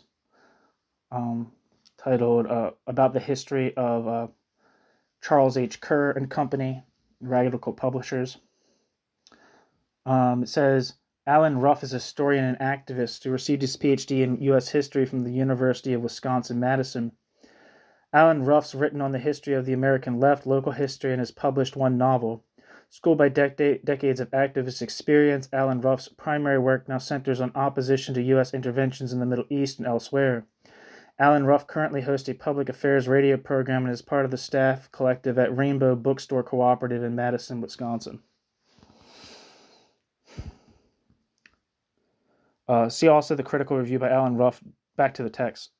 titled "About the History of Charles H. Kerr and Company, Radical Publishers." It says Alan Ruff is a historian and activist who received his PhD in U.S. history from the University of Wisconsin-Madison. Alan Ruff's written on the history of the American left, local history, and has published one novel. Schooled by decades of activist experience, Alan Ruff's primary work now centers on opposition to U.S. interventions in the Middle East and elsewhere. Alan Ruff currently hosts a public affairs radio program and is part of the staff collective at Rainbow Bookstore Cooperative in Madison, Wisconsin. See also the critical review by Alan Ruff. Back to the text.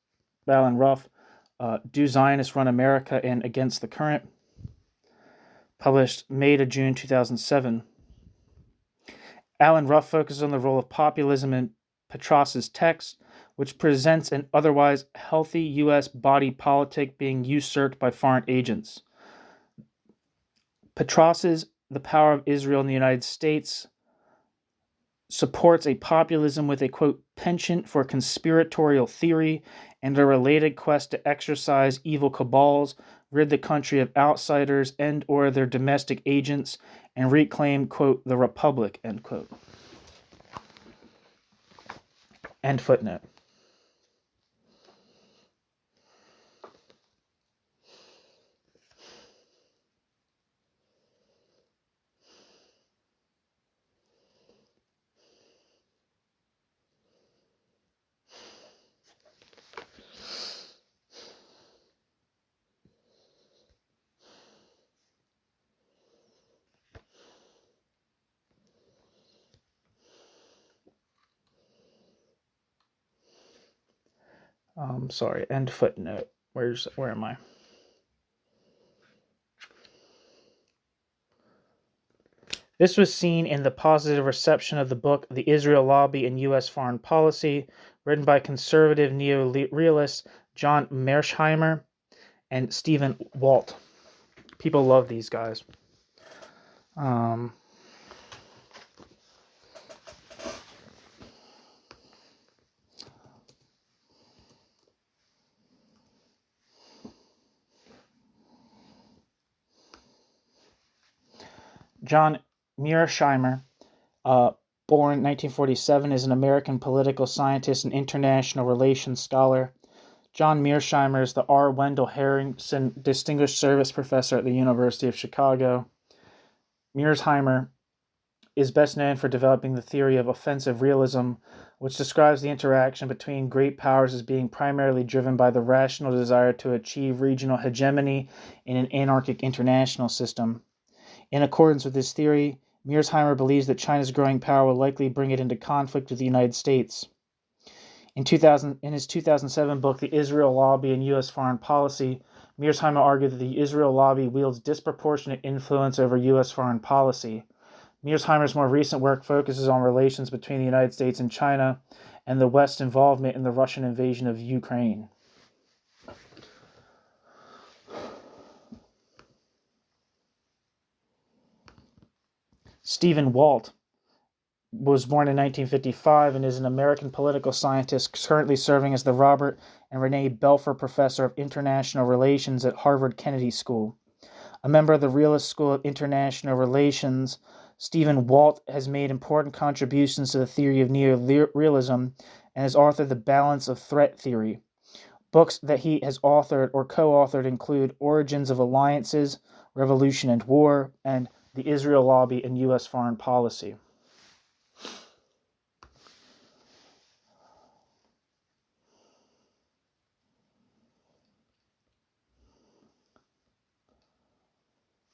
By Alan Ruff, Do Zionists Run America and Against the Current? Published May to June 2007. Alan Ruff focuses on the role of populism in Petros's text, which presents an otherwise healthy U.S. body politic being usurped by foreign agents. Petros's The Power of Israel in the United States supports a populism with a, quote, penchant for conspiratorial theory and a related quest to exercise evil cabals, rid the country of outsiders and or their domestic agents, and reclaim, quote, the republic, end quote. End footnote. Sorry, end footnote. Where am I? This was seen in the positive reception of the book The Israel Lobby in U.S. Foreign Policy, written by conservative neo-realists John Mearsheimer and Stephen Walt. People love these guys. John Mearsheimer born in 1947, is an American political scientist and international relations scholar. John Mearsheimer is the R. Wendell Harrison Distinguished Service Professor at the University of Chicago. Mearsheimer is best known for developing the theory of offensive realism, which describes the interaction between great powers as being primarily driven by the rational desire to achieve regional hegemony in an anarchic international system. In accordance with this theory, Mearsheimer believes that China's growing power will likely bring it into conflict with the United States. In his 2007 book, The Israel Lobby and U.S. Foreign Policy, Mearsheimer argued that the Israel lobby wields disproportionate influence over U.S. foreign policy. Mearsheimer's more recent work focuses on relations between the United States and China and the West's involvement in the Russian invasion of Ukraine. Stephen Walt was born in 1955 and is an American political scientist currently serving as the Robert and Renee Belfer Professor of International Relations at Harvard Kennedy School. A member of the Realist School of International Relations, Stephen Walt has made important contributions to the theory of neo-realism and has authored The Balance of Threat Theory. Books that he has authored or co-authored include Origins of Alliances, Revolution and War, and The Israel Lobby and U.S. Foreign Policy.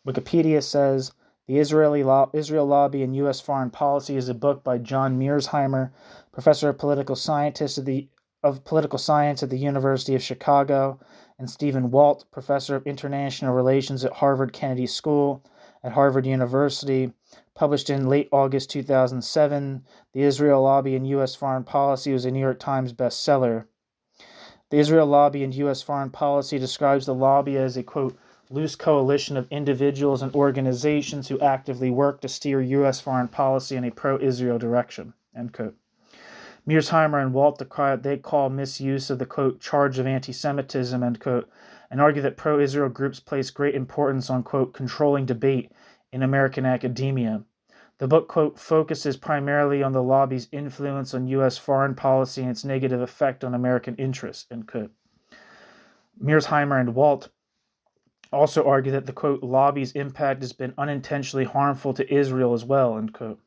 Wikipedia says, The Israel Lobby and U.S. Foreign Policy is a book by John Mearsheimer, professor of political science at the University of Chicago, and Stephen Walt, professor of international relations at Harvard Kennedy School at Harvard University, published in late August 2007. The Israel Lobby and U.S. Foreign Policy was a New York Times bestseller. The Israel Lobby and U.S. Foreign Policy describes the lobby as a, quote, loose coalition of individuals and organizations who actively work to steer U.S. foreign policy in a pro-Israel direction, end quote. Mearsheimer and Walt they call misuse of the, quote, charge of anti-Semitism, end quote, and argue that pro-Israel groups place great importance on, quote, controlling debate in American academia. The book, quote, focuses primarily on the lobby's influence on U.S. foreign policy and its negative effect on American interests, end quote. Mearsheimer and Walt also argue that the, quote, lobby's impact has been unintentionally harmful to Israel as well, end quote.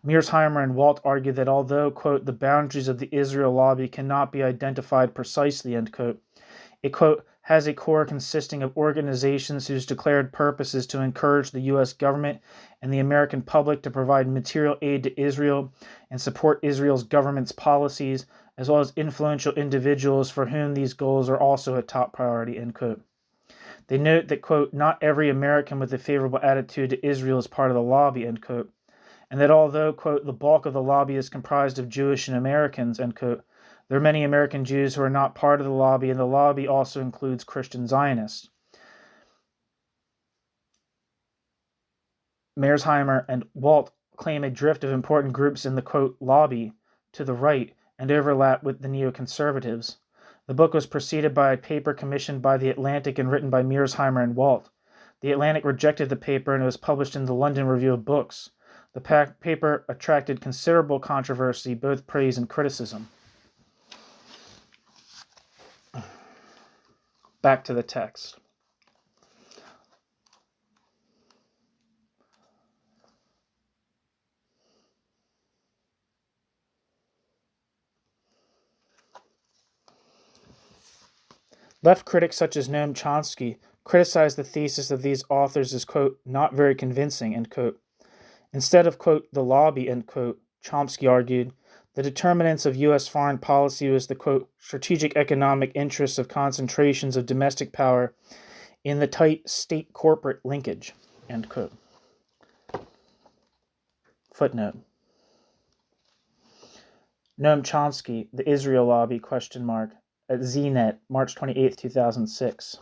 Mearsheimer and Walt argue that although, quote, the boundaries of the Israel lobby cannot be identified precisely, end quote, it, quote, has a core consisting of organizations whose declared purpose is to encourage the U.S. government and the American public to provide material aid to Israel and support Israel's government's policies, as well as influential individuals for whom these goals are also a top priority, end quote. They note that, quote, not every American with a favorable attitude to Israel is part of the lobby, end quote, and that although, quote, the bulk of the lobby is comprised of Jewish and Americans, end quote, there are many American Jews who are not part of the lobby, and the lobby also includes Christian Zionists. Mearsheimer and Walt claim a drift of important groups in the, quote, lobby to the right and overlap with the neoconservatives. The book was preceded by a paper commissioned by The Atlantic and written by Mearsheimer and Walt. The Atlantic rejected the paper and it was published in the London Review of Books. The paper attracted considerable controversy, both praise and criticism. Back to the text. Left critics such as Noam Chomsky criticized the thesis of these authors as, quote, not very convincing, end quote. Instead of, quote, the lobby, end quote, Chomsky argued, the determinants of U.S. foreign policy was the, quote, strategic economic interests of concentrations of domestic power in the tight state-corporate linkage, end quote. Footnote. Noam Chomsky, The Israel Lobby, at ZNet, March 28, 2006.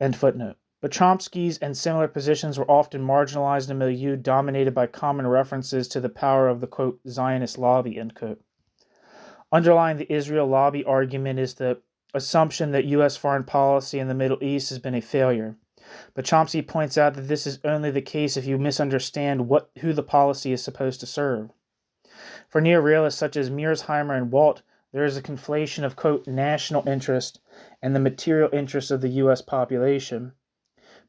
End footnote. But Chomsky's and similar positions were often marginalized in a milieu dominated by common references to the power of the, quote, Zionist lobby, end quote. Underlying the Israel lobby argument is the assumption that U.S. foreign policy in the Middle East has been a failure. But Chomsky points out that this is only the case if you misunderstand who the policy is supposed to serve. For neorealists such as Mearsheimer and Walt, there is a conflation of, quote, national interest and the material interests of the U.S. population.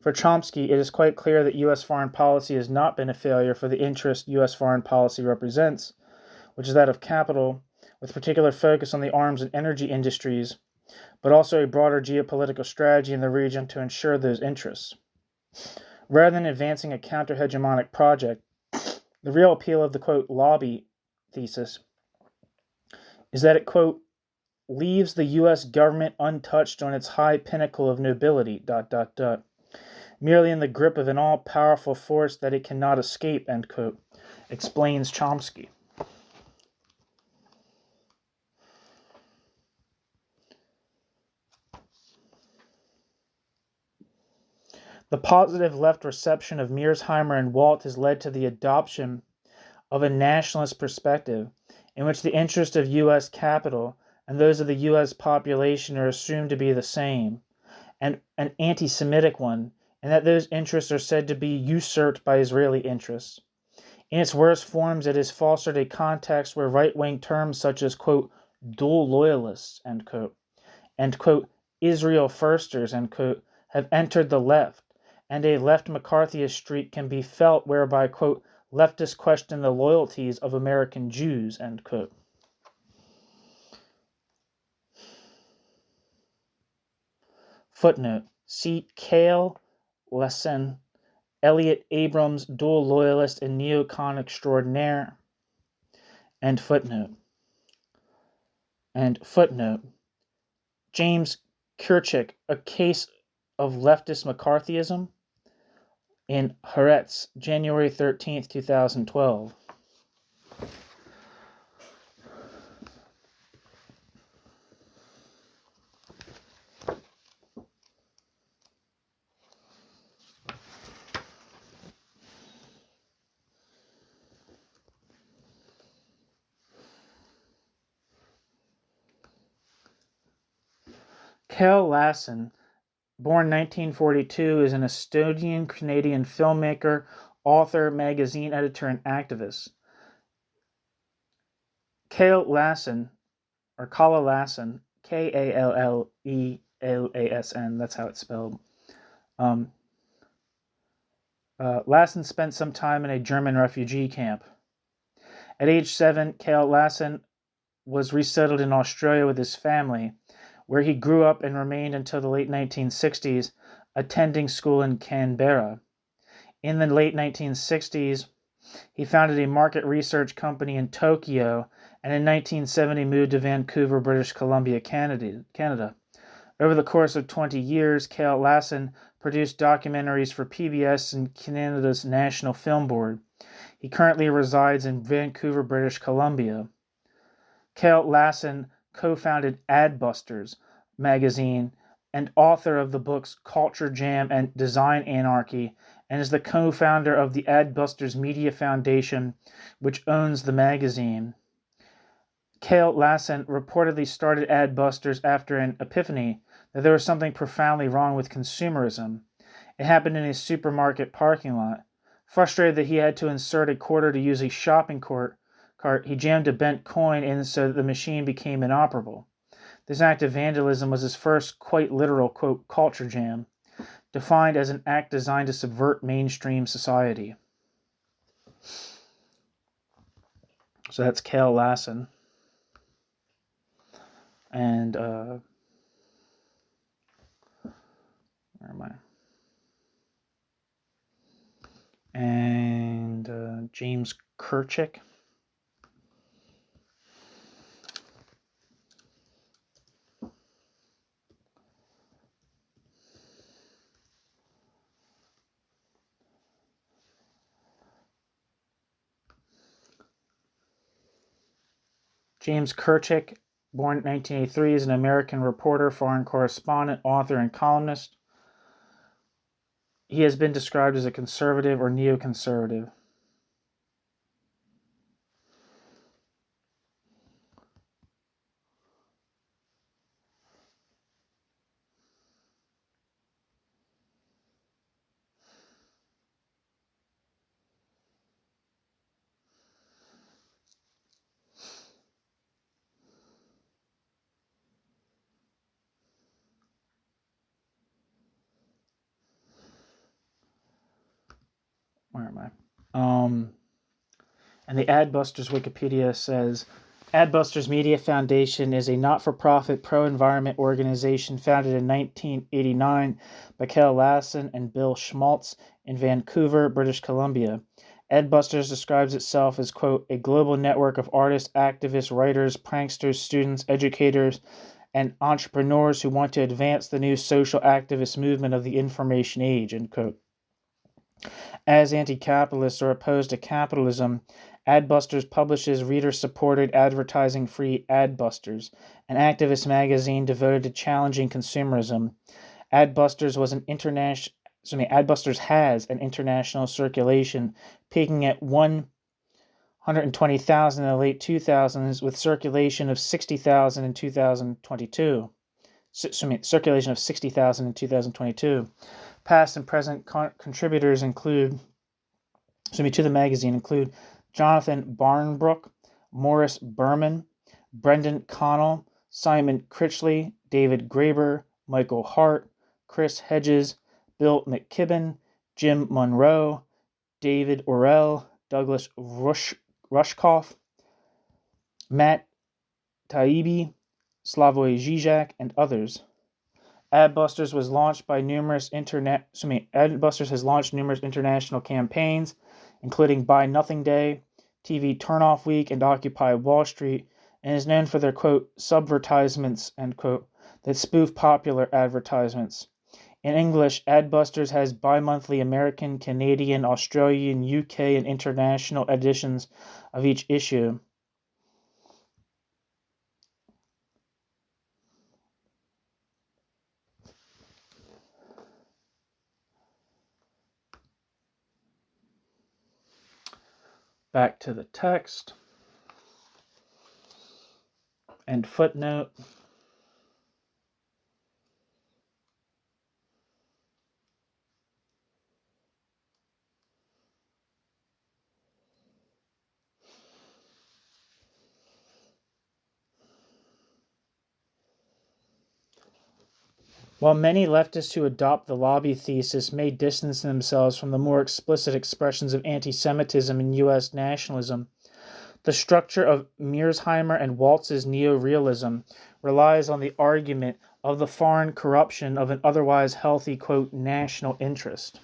For Chomsky, it is quite clear that U.S. foreign policy has not been a failure for the interest U.S. foreign policy represents, which is that of capital, with particular focus on the arms and energy industries, but also a broader geopolitical strategy in the region to ensure those interests. Rather than advancing a counter-hegemonic project, the real appeal of the, quote, lobby thesis is that it, quote, leaves the U.S. government untouched on its high pinnacle of nobility, ... merely in the grip of an all-powerful force that it cannot escape, end quote, explains Chomsky. The positive left reception of Mearsheimer and Walt has led to the adoption of a nationalist perspective in which the interests of U.S. capital and those of the U.S. population are assumed to be the same, and an anti-Semitic one, and that those interests are said to be usurped by Israeli interests. In its worst forms, it has fostered a context where right-wing terms such as, quote, dual loyalists, end quote, and, quote, Israel firsters, end quote, have entered the left, and a left McCarthyist streak can be felt whereby, quote, leftists question the loyalties of American Jews, end quote. Footnote. See Cale, Lesson, Elliot Abrams, dual loyalist and neocon extraordinaire. End footnote. And footnote. James Kirchick, A Case of Leftist McCarthyism, in Haaretz, January 13th, 2012. Kjell Lassen, born 1942, is an Estonian-Canadian filmmaker, author, magazine editor, and activist. Kjell Lassen, or Kalle Lassen, Kallelasn, that's how it's spelled. Lassen spent some time in a German refugee camp. At age 7, Kjell Lassen was resettled in Australia with his family, where he grew up and remained until the late 1960s, attending school in Canberra. In the late 1960s, he founded a market research company in Tokyo, and in 1970 moved to Vancouver, British Columbia, Canada. Over the course of 20 years, Kjell Lassen produced documentaries for PBS and Canada's National Film Board. He currently resides in Vancouver, British Columbia. Kjell Lassen co-founded Adbusters magazine and author of the books Culture Jam and Design Anarchy, and is the co-founder of the Adbusters Media Foundation, which owns the magazine. Kjell Lassen reportedly started Adbusters after an epiphany that there was something profoundly wrong with consumerism. It happened in a supermarket parking lot. Frustrated that he had to insert a quarter to use a shopping cart, he jammed a bent coin in so that the machine became inoperable. This act of vandalism was his first quite literal, quote, culture jam, defined as an act designed to subvert mainstream society. So that's Kjell Lassen. And, where am I? And James Kirchick. James Kirchick, born in 1983, is an American reporter, foreign correspondent, author, and columnist. He has been described as a conservative or neoconservative. where am I? And the Adbusters Wikipedia says, Adbusters Media Foundation is a not-for-profit pro-environment organization founded in 1989 by Kel Lassen and Bill Schmaltz in Vancouver, British Columbia. Adbusters describes itself as, quote, a global network of artists, activists, writers, pranksters, students, educators, and entrepreneurs who want to advance the new social activist movement of the information age, end quote. As anti-capitalists or opposed to capitalism, Adbusters publishes reader-supported, advertising-free Adbusters, an activist magazine devoted to challenging consumerism. Adbusters has an international circulation, peaking at 120,000 in the late 2000s, with circulation of 60,000 in 2022. Circulation of 60,000 in 2022. Past and present contributors to the magazine include Jonathan Barnbrook, Morris Berman, Brendan Connell, Simon Critchley, David Graeber, Michael Hart, Chris Hedges, Bill McKibben, Jim Monroe, David Orell, Douglas Rushkoff, Matt Taibbi, Slavoj Žižek, and others. Adbusters has launched numerous international campaigns, including Buy Nothing Day, TV Turnoff Week, and Occupy Wall Street, and is known for their, quote, subvertisements, end quote, that spoof popular advertisements. In English, Adbusters has bi-monthly American, Canadian, Australian, UK, and international editions of each issue. Back to the text and footnote. While many leftists who adopt the lobby thesis may distance themselves from the more explicit expressions of anti-Semitism and U.S. nationalism, the structure of Mearsheimer and Waltz's neo-realism relies on the argument of the foreign corruption of an otherwise healthy, quote, national interest.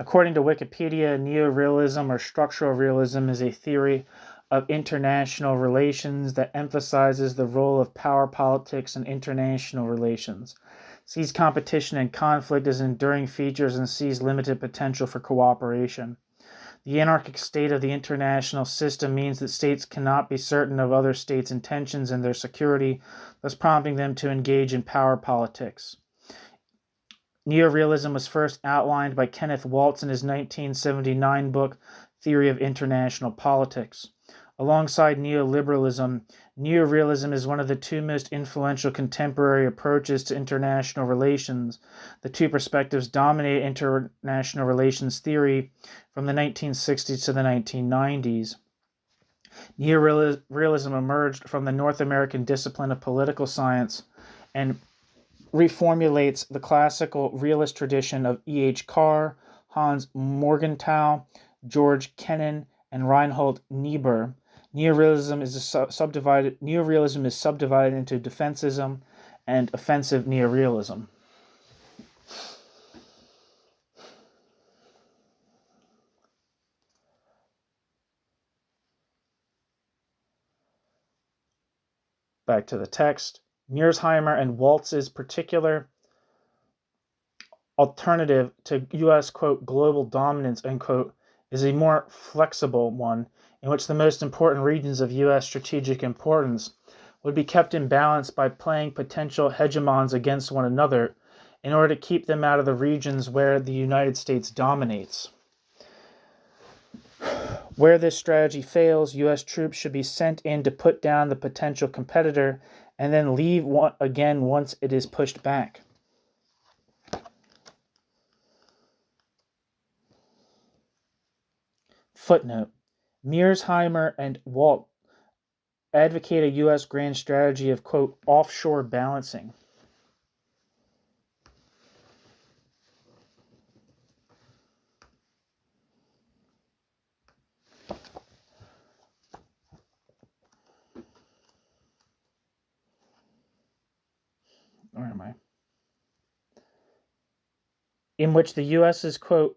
According to Wikipedia, neo-realism or structural realism is a theory of international relations that emphasizes the role of power politics in international relations, sees competition and conflict as enduring features, and sees limited potential for cooperation. The anarchic state of the international system means that states cannot be certain of other states' intentions and their security, thus prompting them to engage in power politics. Neo-realism was first outlined by Kenneth Waltz in his 1979 book, Theory of International Politics. Alongside neoliberalism, neo-realism is one of the two most influential contemporary approaches to international relations. The two perspectives dominate international relations theory from the 1960s to the 1990s. Neo-realism emerged from the North American discipline of political science and reformulates the classical realist tradition of E.H. Carr, Hans Morgenthau, George Kennan, and Reinhold Niebuhr. Neorealism is subdivided into defensism and offensive neorealism. Back to the text. Mearsheimer and Waltz's particular alternative to U.S., quote, global dominance, end quote, is a more flexible one in which the most important regions of U.S. strategic importance would be kept in balance by playing potential hegemons against one another in order to keep them out of the regions where the United States dominates. Where this strategy fails, U.S. troops should be sent in to put down the potential competitor and then leave again once it is pushed back. Footnote: Mearsheimer and Walt advocate a U.S. grand strategy of, quote, offshore balancing. Where am I? In which the U.S.'s, quote,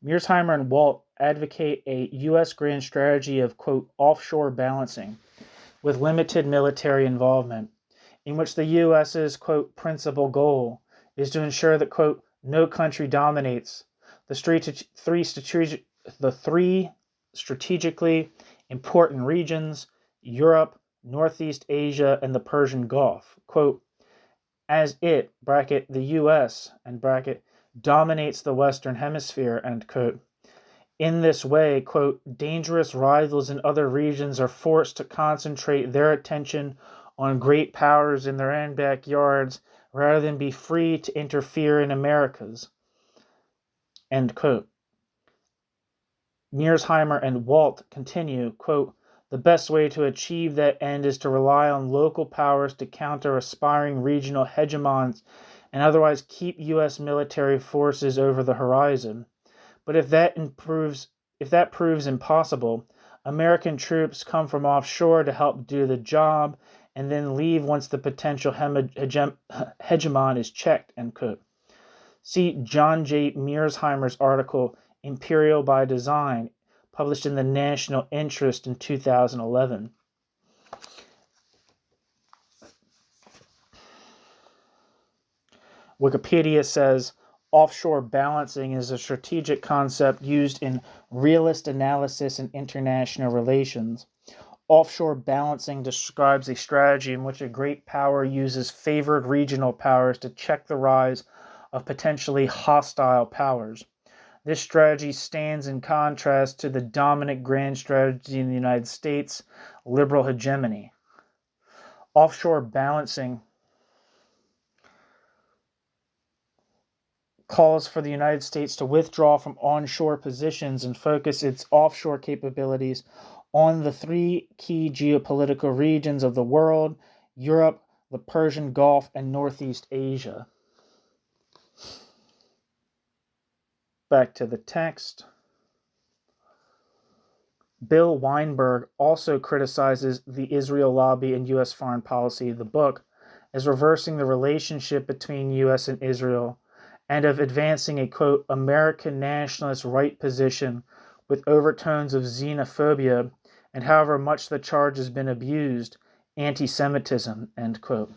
Mearsheimer and Walt advocate a U.S. grand strategy of, quote, offshore balancing with limited military involvement, in which the U.S.'s, quote, principal goal is to ensure that, quote, no country dominates the three strategically important regions, Europe, Northeast Asia, and the Persian Gulf, quote, as it, bracket, the U.S., and bracket, dominates the Western Hemisphere, end quote. In this way, quote, dangerous rivals in other regions are forced to concentrate their attention on great powers in their own backyards rather than be free to interfere in America's, end quote. Mearsheimer and Walt continue, quote, the best way to achieve that end is to rely on local powers to counter aspiring regional hegemons and otherwise keep U.S. military forces over the horizon. But if that proves impossible, American troops come from offshore to help do the job and then leave once the potential hegemon is checked, end quote. See John J. Mearsheimer's article, Imperial by Design, published in the National Interest in 2011. Wikipedia says, offshore balancing is a strategic concept used in realist analysis and international relations. Offshore balancing describes a strategy in which a great power uses favored regional powers to check the rise of potentially hostile powers. This strategy stands in contrast to the dominant grand strategy in the United States, liberal hegemony. Offshore balancing calls for the United States to withdraw from onshore positions and focus its offshore capabilities on the three key geopolitical regions of the world: Europe, the Persian Gulf, and Northeast Asia. Back to the text. Bill Weinberg also criticizes the Israel lobby and U.S. foreign policy of the book as reversing the relationship between U.S. and Israel and of advancing a, quote, American nationalist right position with overtones of xenophobia and, however much the charge has been abused, anti-Semitism, end quote.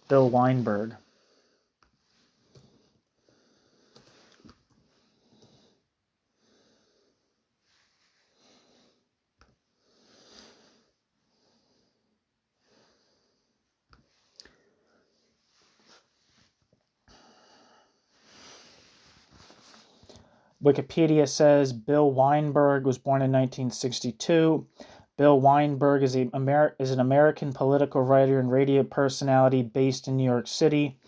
Bill Weinberg. Wikipedia says Bill Weinberg was born in 1962. Bill Weinberg is an American political writer and radio personality based in New York City.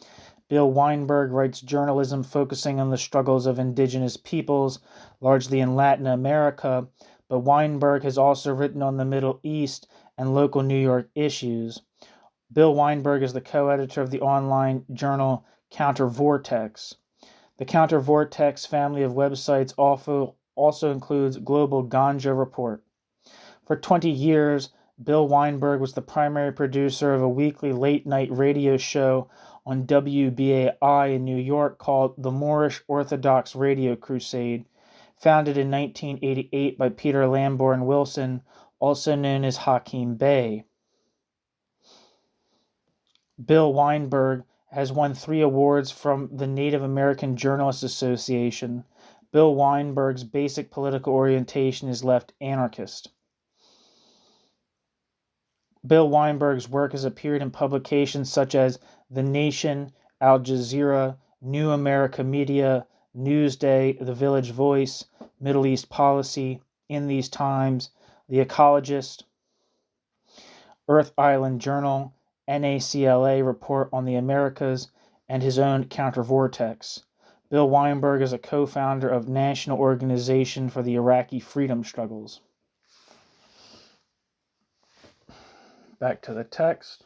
Bill Weinberg writes journalism focusing on the struggles of indigenous peoples, largely in Latin America, but Weinberg has also written on the Middle East and local New York issues. Bill Weinberg is the co-editor of the online journal Counter Vortex. The Counter Vortex family of websites also includes Global Ganja Report. For 20 years, Bill Weinberg was the primary producer of a weekly late-night radio show on WBAI in New York called The Moorish Orthodox Radio Crusade, founded in 1988 by Peter Lamborn Wilson, also known as Hakeem Bey. Bill Weinberg has won 3 awards from the Native American Journalists Association. Bill Weinberg's basic political orientation is left anarchist. Bill Weinberg's work has appeared in publications such as The Nation, Al Jazeera, New America Media, Newsday, The Village Voice, Middle East Policy, In These Times, The Ecologist, Earth Island Journal, NACLA Report on the Americas, and his own Counter Vortex. Bill Weinberg is a co-founder of National Organization for the Iraqi Freedom Struggles. Back to the text.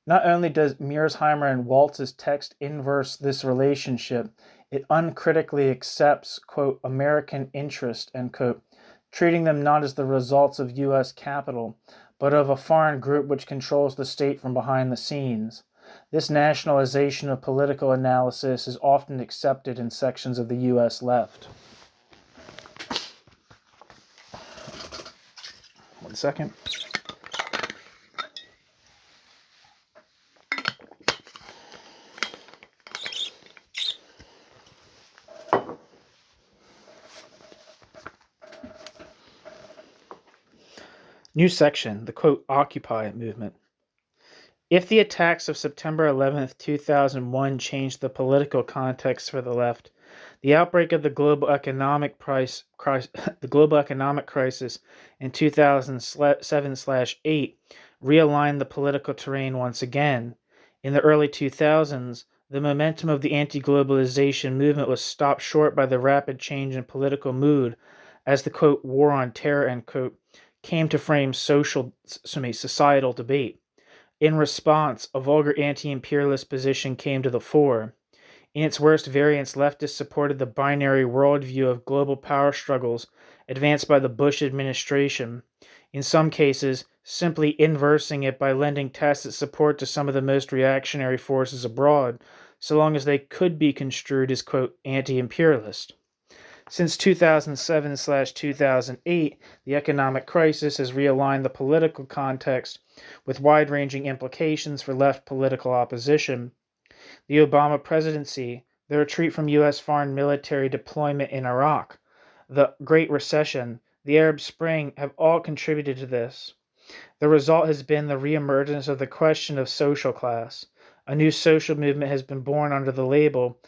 Not only does Mearsheimer and Waltz's text inverse this relationship, it uncritically accepts, quote, American interest, end quote, treating them not as the results of U.S. capital, but of a foreign group which controls the state from behind the scenes. This nationalization of political analysis is often accepted in sections of the U.S. left. One second. New section, the quote, Occupy movement. If the attacks of September 11th, 2001 changed the political context for the left, the outbreak of the global economic crisis in 2007/8 realigned the political terrain once again. In the early 2000s, the momentum of the anti-globalization movement was stopped short by the rapid change in political mood as the, quote, war on terror, end quote, came to frame societal debate. In response, a vulgar anti-imperialist position came to the fore. In its worst variants, leftists supported the binary worldview of global power struggles advanced by the Bush administration, in some cases simply inversing it by lending tacit support to some of the most reactionary forces abroad, so long as they could be construed as, quote, anti-imperialist. Since 2007/2008, the economic crisis has realigned the political context with wide-ranging implications for left political opposition. The Obama presidency, the retreat from U.S. foreign military deployment in Iraq, the Great Recession, the Arab Spring have all contributed to this. The result has been the reemergence of the question of social class. A new social movement has been born under the label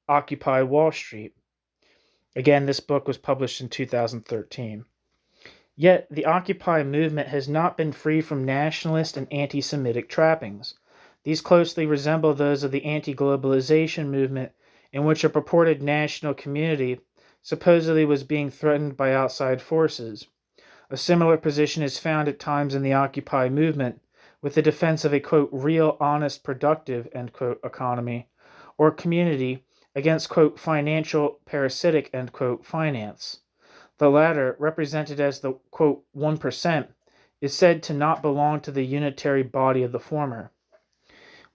Occupy Wall Street. Again, this book was published in 2013. Yet, the Occupy movement has not been free from nationalist and anti-Semitic trappings. These closely resemble those of the anti-globalization movement, in which a purported national community supposedly was being threatened by outside forces. A similar position is found at times in the Occupy movement, with the defense of a, quote, real, honest, productive, end quote, economy, or community against, quote, financial, parasitic, end quote, finance. The latter, represented as the, quote, 1%, is said to not belong to the unitary body of the former.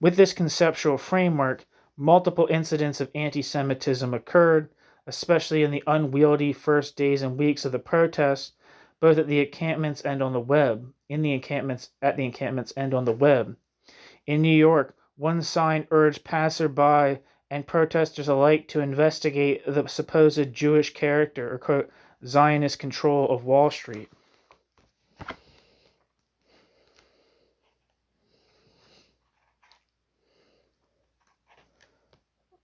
With this conceptual framework, multiple incidents of anti-Semitism occurred, especially in the unwieldy first days and weeks of the protests, both at the encampments and on the web. At the encampments and on the web. In New York, one sign urged passerby and protesters alike to investigate the supposed Jewish character or, quote, Zionist control of Wall Street.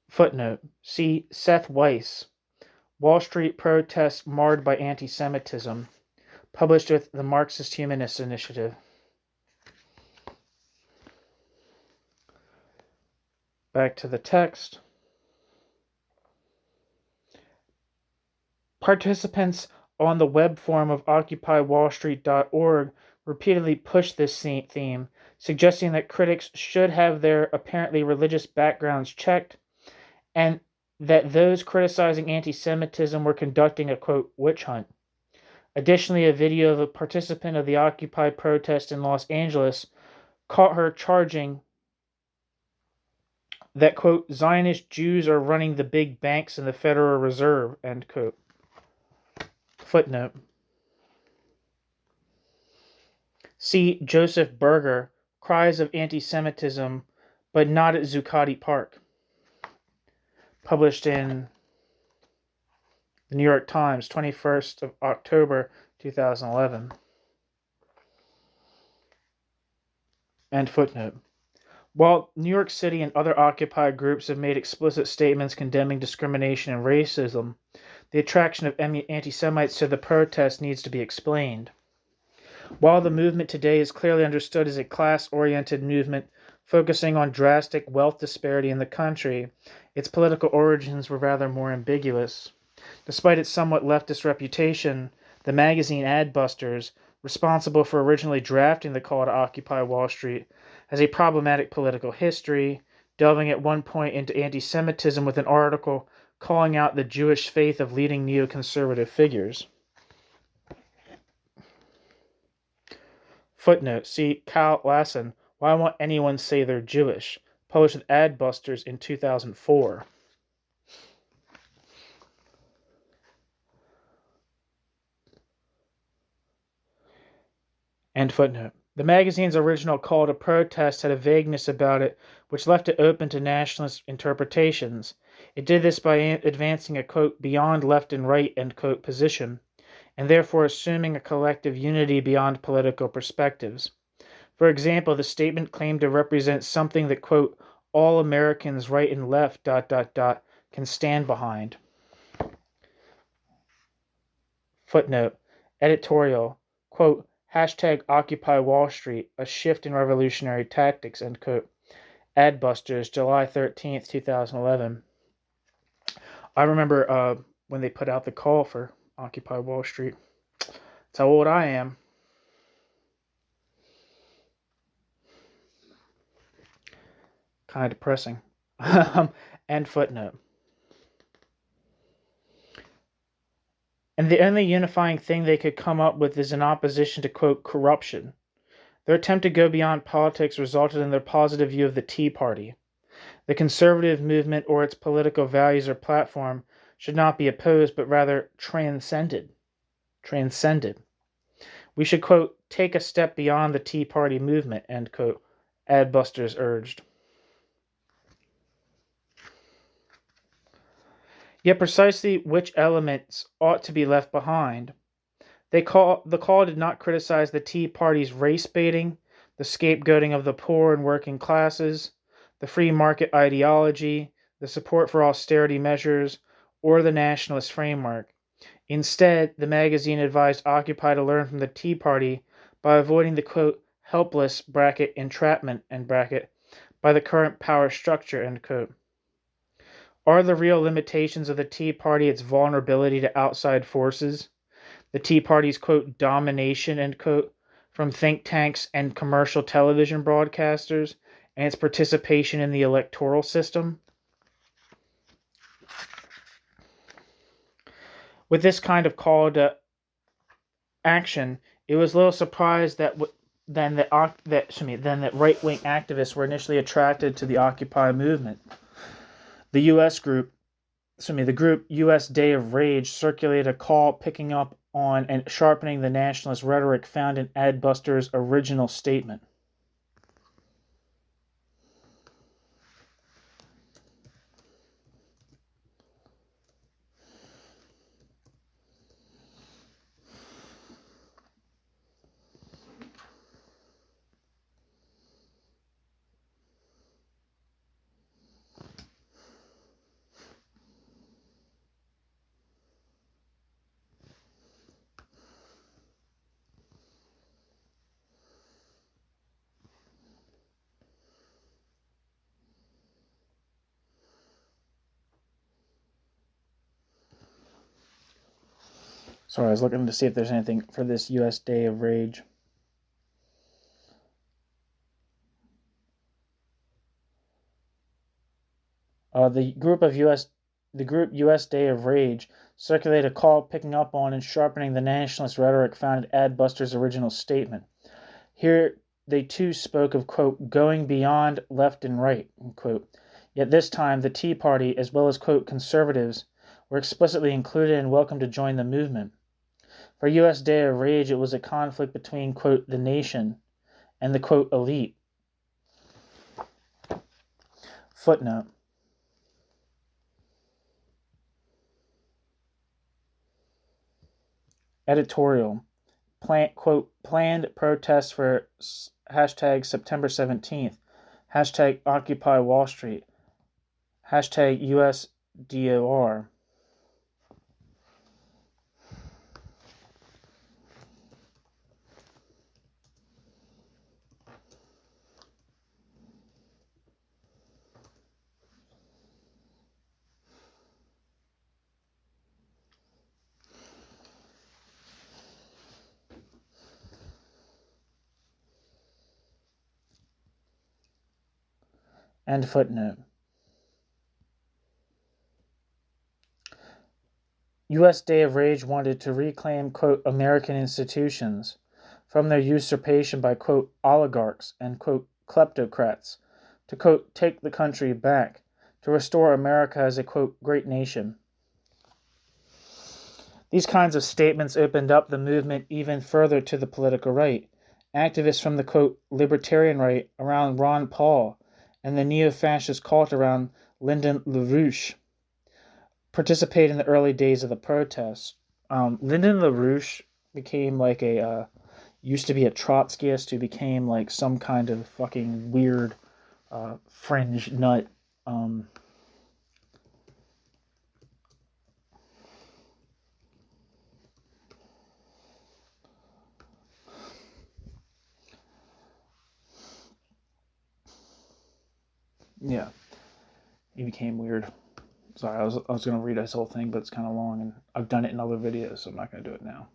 Footnote. See Seth Weiss, Wall Street Protests Marred by Anti-Semitism, published with the Marxist Humanist Initiative. Back to the text. Participants on the web forum of OccupyWallStreet.org repeatedly pushed this theme, suggesting that critics should have their apparently religious backgrounds checked, and that those criticizing anti-Semitism were conducting a, quote, witch hunt. Additionally, a video of a participant of the Occupy protest in Los Angeles caught her charging that, quote, Zionist Jews are running the big banks in the Federal Reserve, end quote. Footnote. See Joseph Berger, Cries of Anti-Semitism, but Not at Zuccotti Park, published in the New York Times, 21st of October, 2011. End footnote. While New York City and other Occupy groups have made explicit statements condemning discrimination and racism, the attraction of anti-Semites to the protest needs to be explained. While the movement today is clearly understood as a class-oriented movement focusing on drastic wealth disparity in the country, its political origins were rather more ambiguous. Despite its somewhat leftist reputation, the magazine Adbusters, responsible for originally drafting the call to Occupy Wall Street, has a problematic political history, delving at one point into anti-Semitism with an article calling out the Jewish faith of leading neoconservative figures. Footnote, see Kyle Lassen, Why Won't Anyone Say They're Jewish? Published with Adbusters in 2004. End footnote. The magazine's original call to protest had a vagueness about it which left it open to nationalist interpretations. It did this by advancing a, quote, beyond left and right, end quote, position, and therefore assuming a collective unity beyond political perspectives. For example, the statement claimed to represent something that, quote, all Americans right and left, can stand behind. Footnote, editorial, quote, hashtag Occupy Wall Street, a shift in revolutionary tactics, end quote. Adbusters, July 13th, 2011. I remember when they put out the call for Occupy Wall Street. That's how old I am. Kind of depressing. End footnote. And the only unifying thing they could come up with is an opposition to, quote, corruption. Their attempt to go beyond politics resulted in their positive view of the Tea Party. The conservative movement or its political values or platform should not be opposed, but rather transcended. We should, quote, take a step beyond the Tea Party movement, end quote, Adbusters urged. Yet precisely which elements ought to be left behind? The call did not criticize the Tea Party's race baiting, the scapegoating of the poor and working classes, the free market ideology, the support for austerity measures, or the nationalist framework. Instead, the magazine advised Occupy to learn from the Tea Party by avoiding the, quote, helpless, entrapment, by the current power structure, end quote. Are the real limitations of the Tea Party its vulnerability to outside forces? The Tea Party's, quote, domination, end quote, from think tanks and commercial television broadcasters, and its participation in the electoral system? With this kind of call to action, it was little surprised that right-wing activists were initially attracted to the Occupy movement. The group U.S. Day of Rage circulated a call picking up on and sharpening the nationalist rhetoric found in Adbusters' original statement. Sorry, I was looking to see if there's anything for this U.S. Day of Rage. The group U.S. Day of Rage circulated a call picking up on and sharpening the nationalist rhetoric found in Adbusters' original statement. Here, they too spoke of, quote, going beyond left and right, end quote. Yet this time, the Tea Party, as well as, quote, conservatives, were explicitly included and welcome to join the movement. For U.S. Day of Rage, it was a conflict between, quote, the nation and the, quote, elite. Footnote. Editorial. Planned protests for hashtag September 17th, hashtag Occupy Wall Street, hashtag USDOR. End footnote. U.S. Day of Rage wanted to reclaim, quote, American institutions from their usurpation by, quote, oligarchs and, quote, kleptocrats, to, quote, take the country back, to restore America as a, quote, great nation. These kinds of statements opened up the movement even further to the political right. Activists from the, quote, libertarian right around Ron Paul and the neo-fascist cult around Lyndon LaRouche participated in the early days of the protests. Lyndon LaRouche became like used to be a Trotskyist who became like some kind of fucking weird fringe nut. Yeah, he became weird. Sorry, I was going to read this whole thing, but it's kind of long, and I've done it in other videos, so I'm not going to do it now.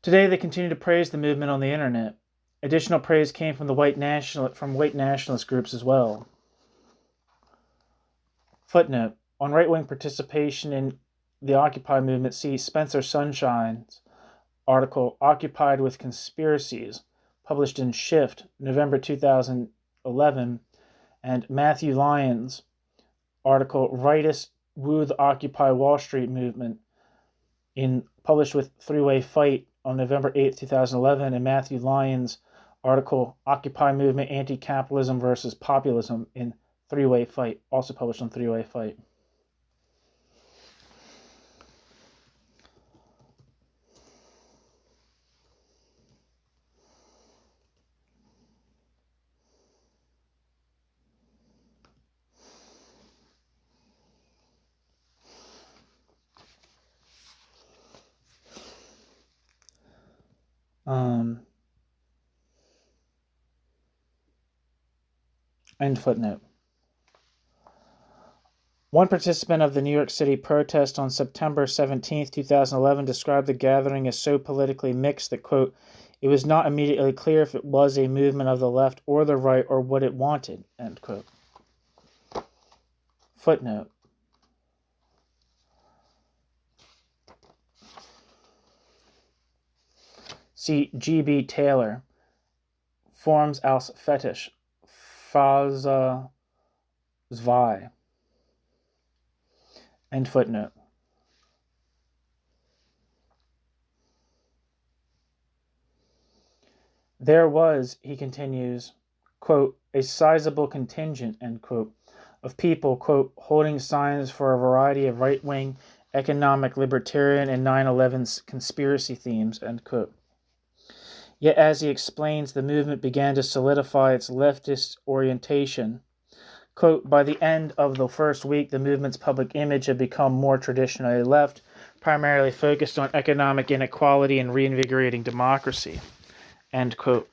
Today, they continue to praise the movement on the internet. Additional praise came from white nationalist groups as well. Footnote: on right-wing participation in the Occupy movement, see Spencer Sunshine's article "Occupied with Conspiracies," published in Shift, November 2011, and Matthew Lyons' article "Rightists Woo the Occupy Wall Street Movement," published with Three-Way Fight on November 8, 2011, and Matthew Lyons' article "Occupy Movement, Anti-Capitalism versus Populism" in Three-Way Fight, also published on Three-Way Fight. End footnote. One participant of the New York City protest on September 17, 2011, described the gathering as so politically mixed that, quote, it was not immediately clear if it was a movement of the left or the right or what it wanted, end quote. Footnote. See G.B. Taylor, Forms als Fetisch, Phase 2. End footnote. There was, he continues, quote, a sizable contingent, end quote, of people, quote, holding signs for a variety of right-wing, economic, libertarian, and 9/11 conspiracy themes, end quote. Yet, as he explains, the movement began to solidify its leftist orientation. Quote, by the end of the first week, the movement's public image had become more traditionally left, primarily focused on economic inequality and reinvigorating democracy. End quote.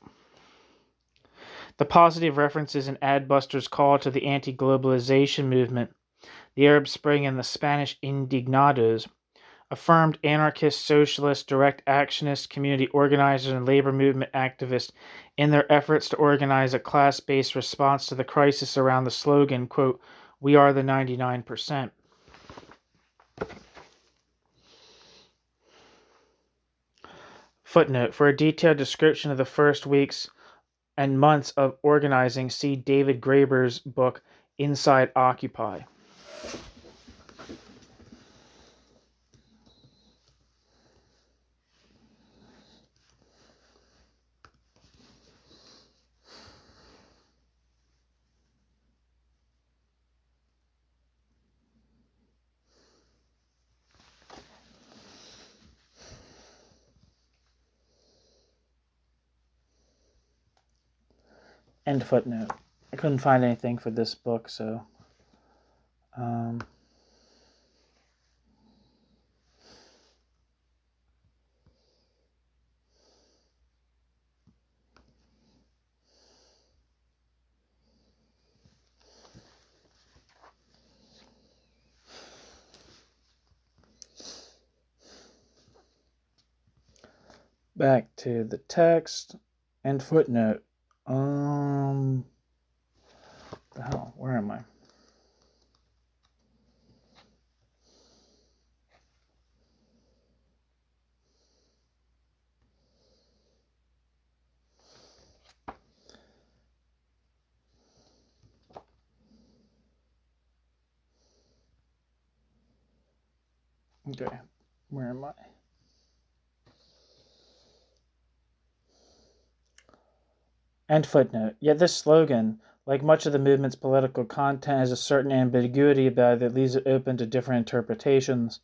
The positive references in Adbuster's call to the anti-globalization movement, the Arab Spring, and the Spanish Indignados affirmed anarchists, socialists, direct actionists, community organizers, and labor movement activists in their efforts to organize a class-based response to the crisis around the slogan, quote, we are the 99%. Footnote, for a detailed description of the first weeks and months of organizing, see David Graeber's book, Inside Occupy. End footnote. I couldn't find anything for this book, so back to the text. End footnote. The hell? Where am I? Okay, where am I? End footnote. Yet this slogan, like much of the movement's political content, has a certain ambiguity about it that leaves it open to different interpretations.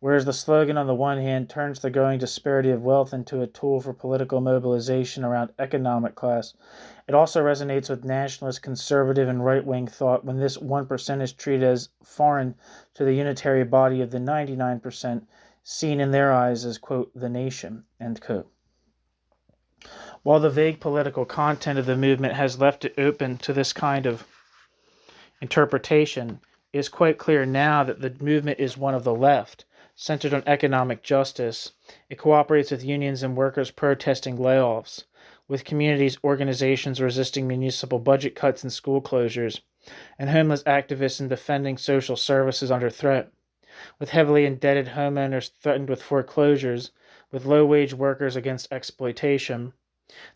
Whereas the slogan, on the one hand, turns the growing disparity of wealth into a tool for political mobilization around economic class, it also resonates with nationalist, conservative, and right-wing thought when this 1% is treated as foreign to the unitary body of the 99%, seen in their eyes as, quote, the nation, end quote. While the vague political content of the movement has left it open to this kind of interpretation, it is quite clear now that the movement is one of the left, centered on economic justice. It cooperates with unions and workers protesting layoffs, with communities organizations resisting municipal budget cuts and school closures, and homeless activists in defending social services under threat, with heavily indebted homeowners threatened with foreclosures, with low-wage workers against exploitation.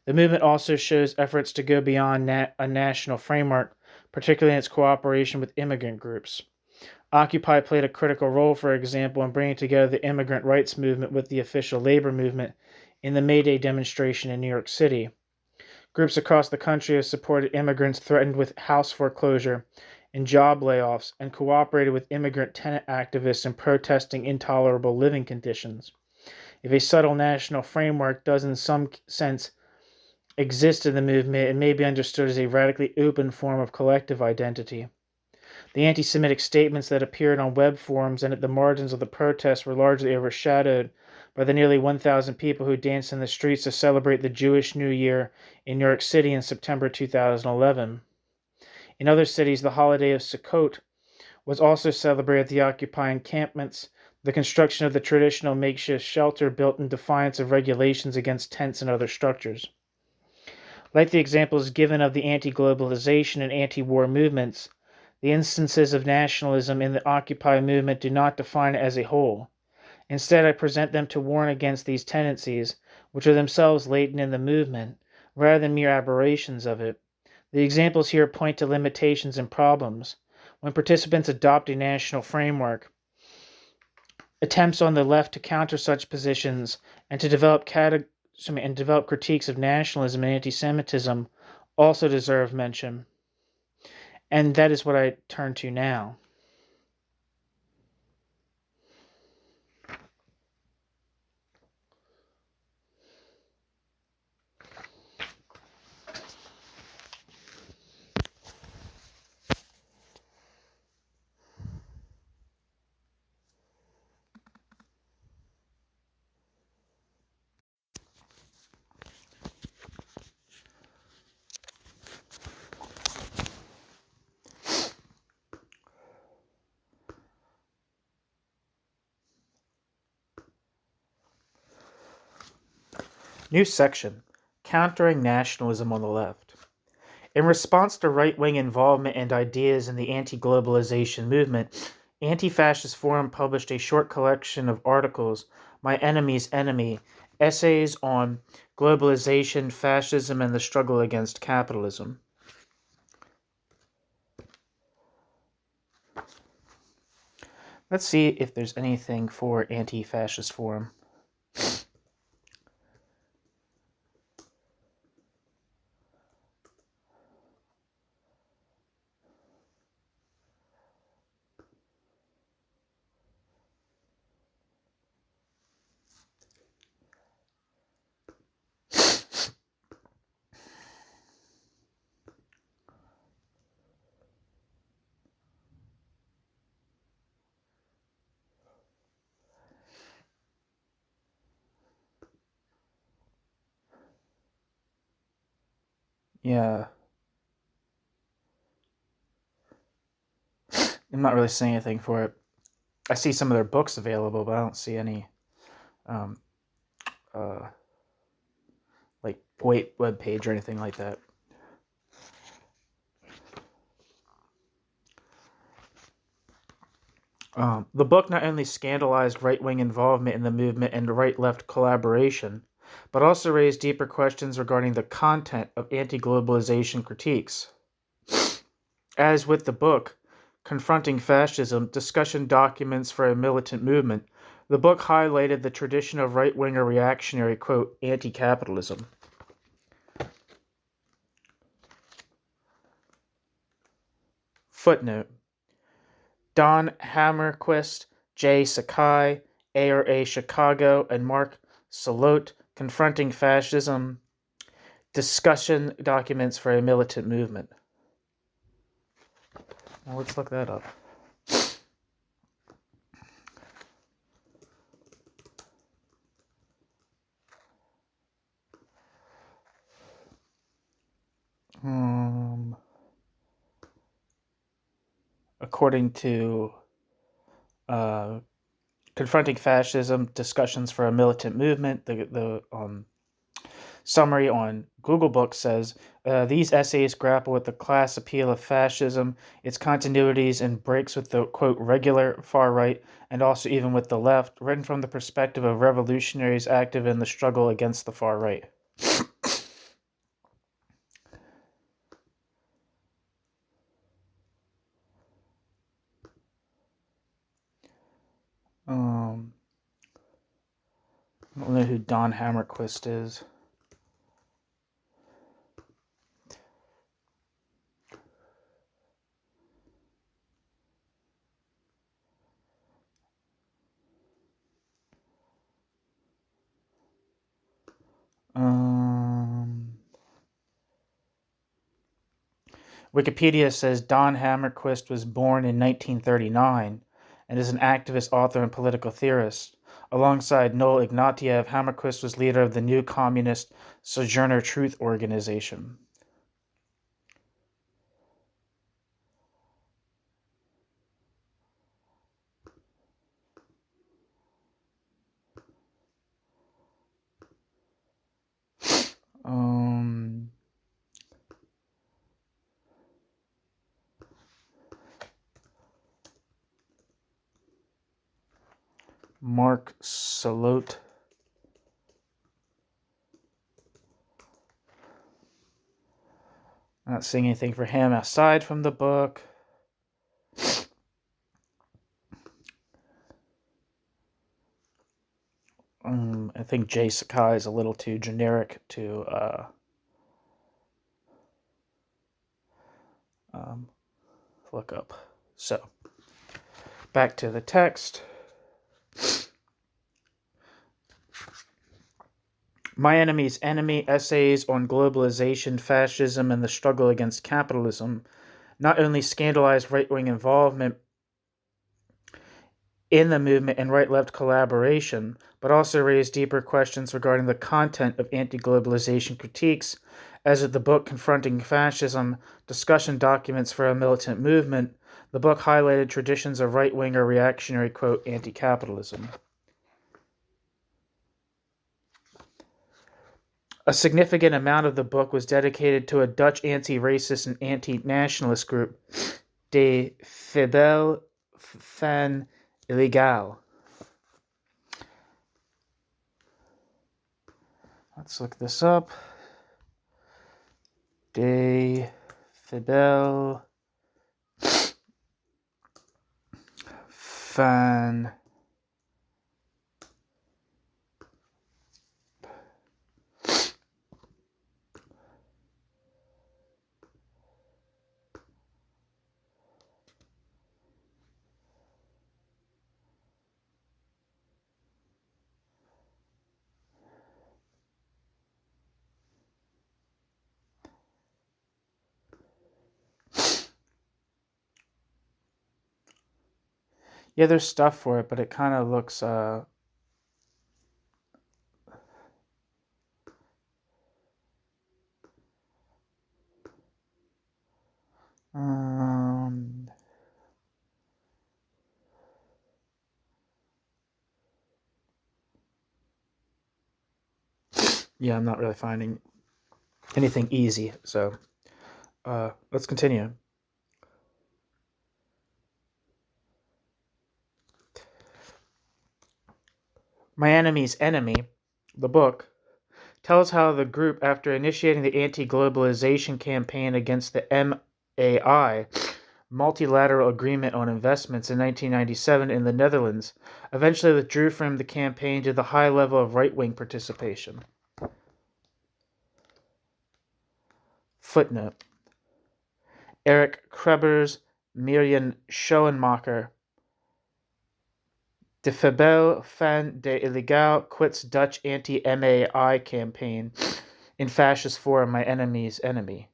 The movement also shows efforts to go beyond a national framework, particularly in its cooperation with immigrant groups. Occupy played a critical role, for example, in bringing together the immigrant rights movement with the official labor movement in the May Day demonstration in New York City. Groups across the country have supported immigrants threatened with house foreclosure and job layoffs and cooperated with immigrant tenant activists in protesting intolerable living conditions. If a subtle national framework does in some sense exist in the movement, it may be understood as a radically open form of collective identity. The anti-Semitic statements that appeared on web forums and at the margins of the protests were largely overshadowed by the nearly 1,000 people who danced in the streets to celebrate the Jewish New Year in New York City in September 2011. In other cities, the holiday of Sukkot was also celebrated at the Occupy encampments, the construction of the traditional makeshift shelter built in defiance of regulations against tents and other structures. Like the examples given of the anti-globalization and anti-war movements, the instances of nationalism in the Occupy movement do not define it as a whole. Instead, I present them to warn against these tendencies, which are themselves latent in the movement, rather than mere aberrations of it. The examples here point to limitations and problems. When participants adopt a national framework, attempts on the left to counter such positions and to develop critiques of nationalism and anti-Semitism also deserve mention. And that is what I turn to now. New section, Countering Nationalism on the Left. In response to right-wing involvement and ideas in the anti-globalization movement, Anti-Fascist Forum published a short collection of articles, My Enemy's Enemy, essays on globalization, fascism, and the struggle against capitalism. Let's see if there's anything for Anti-Fascist Forum. Yeah. I'm not really seeing anything for it. I see some of their books available, but I don't see any like web page or anything like that. The book not only scandalized right-wing involvement in the movement and right-left collaboration, but also raised deeper questions regarding the content of anti-globalization critiques. As with the book, Confronting Fascism, Discussion Documents for a Militant Movement, the book highlighted the tradition of right-wing or reactionary, quote, anti-capitalism. Footnote. Don Hammerquist, J. Sakai, A.R.A. Chicago, and Mark Salote, Confronting Fascism, Discussion Documents for a Militant Movement. Now let's look that up. According to Confronting Fascism, Discussions for a Militant Movement, the summary on Google Books says, these essays grapple with the class appeal of fascism, its continuities and breaks with the, quote, regular far right, and also even with the left, written from the perspective of revolutionaries active in the struggle against the far right. I don't know who Don Hammerquist is. Wikipedia says Don Hammerquist was born in 1939 and is an activist, author, and political theorist. Alongside Noel Ignatieff, Hammerquist was leader of the New Communist Sojourner Truth Organization. Mark Salote. Not seeing anything for him aside from the book. I think Jay Sakai is a little too generic to look up. So, back to the text. My Enemy's Enemy, Essays on Globalization, Fascism, and the Struggle Against Capitalism, not only scandalized right-wing involvement in the movement and right-left collaboration, but also raised deeper questions regarding the content of anti-globalization critiques, as with the book Confronting Fascism, Discussion Documents for a Militant Movement. The book highlighted traditions of right-wing or reactionary, quote, anti-capitalism. A significant amount of the book was dedicated to a Dutch anti-racist and anti-nationalist group, De Fibel van Illegal. Let's look this up. De Fibel van Yeah, there's stuff for it, but it kind of looks yeah, I'm not really finding anything easy, so let's continue. My Enemy's Enemy, the book, tells how the group, after initiating the anti-globalization campaign against the MAI, Multilateral Agreement on Investments, in 1997 in the Netherlands, eventually withdrew from the campaign due to the high level of right-wing participation. Footnote. Eric Krebers, Mirjam Schoenmaker. De Fabel fan de Illegal quits Dutch anti-MAI campaign in fascist forum My Enemy's Enemy.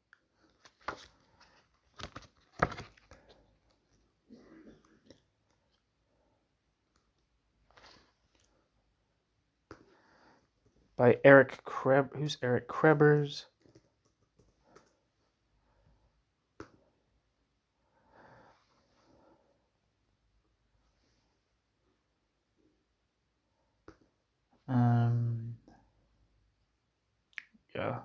By Eric Krebers. Who's Eric Krebers? Yeah.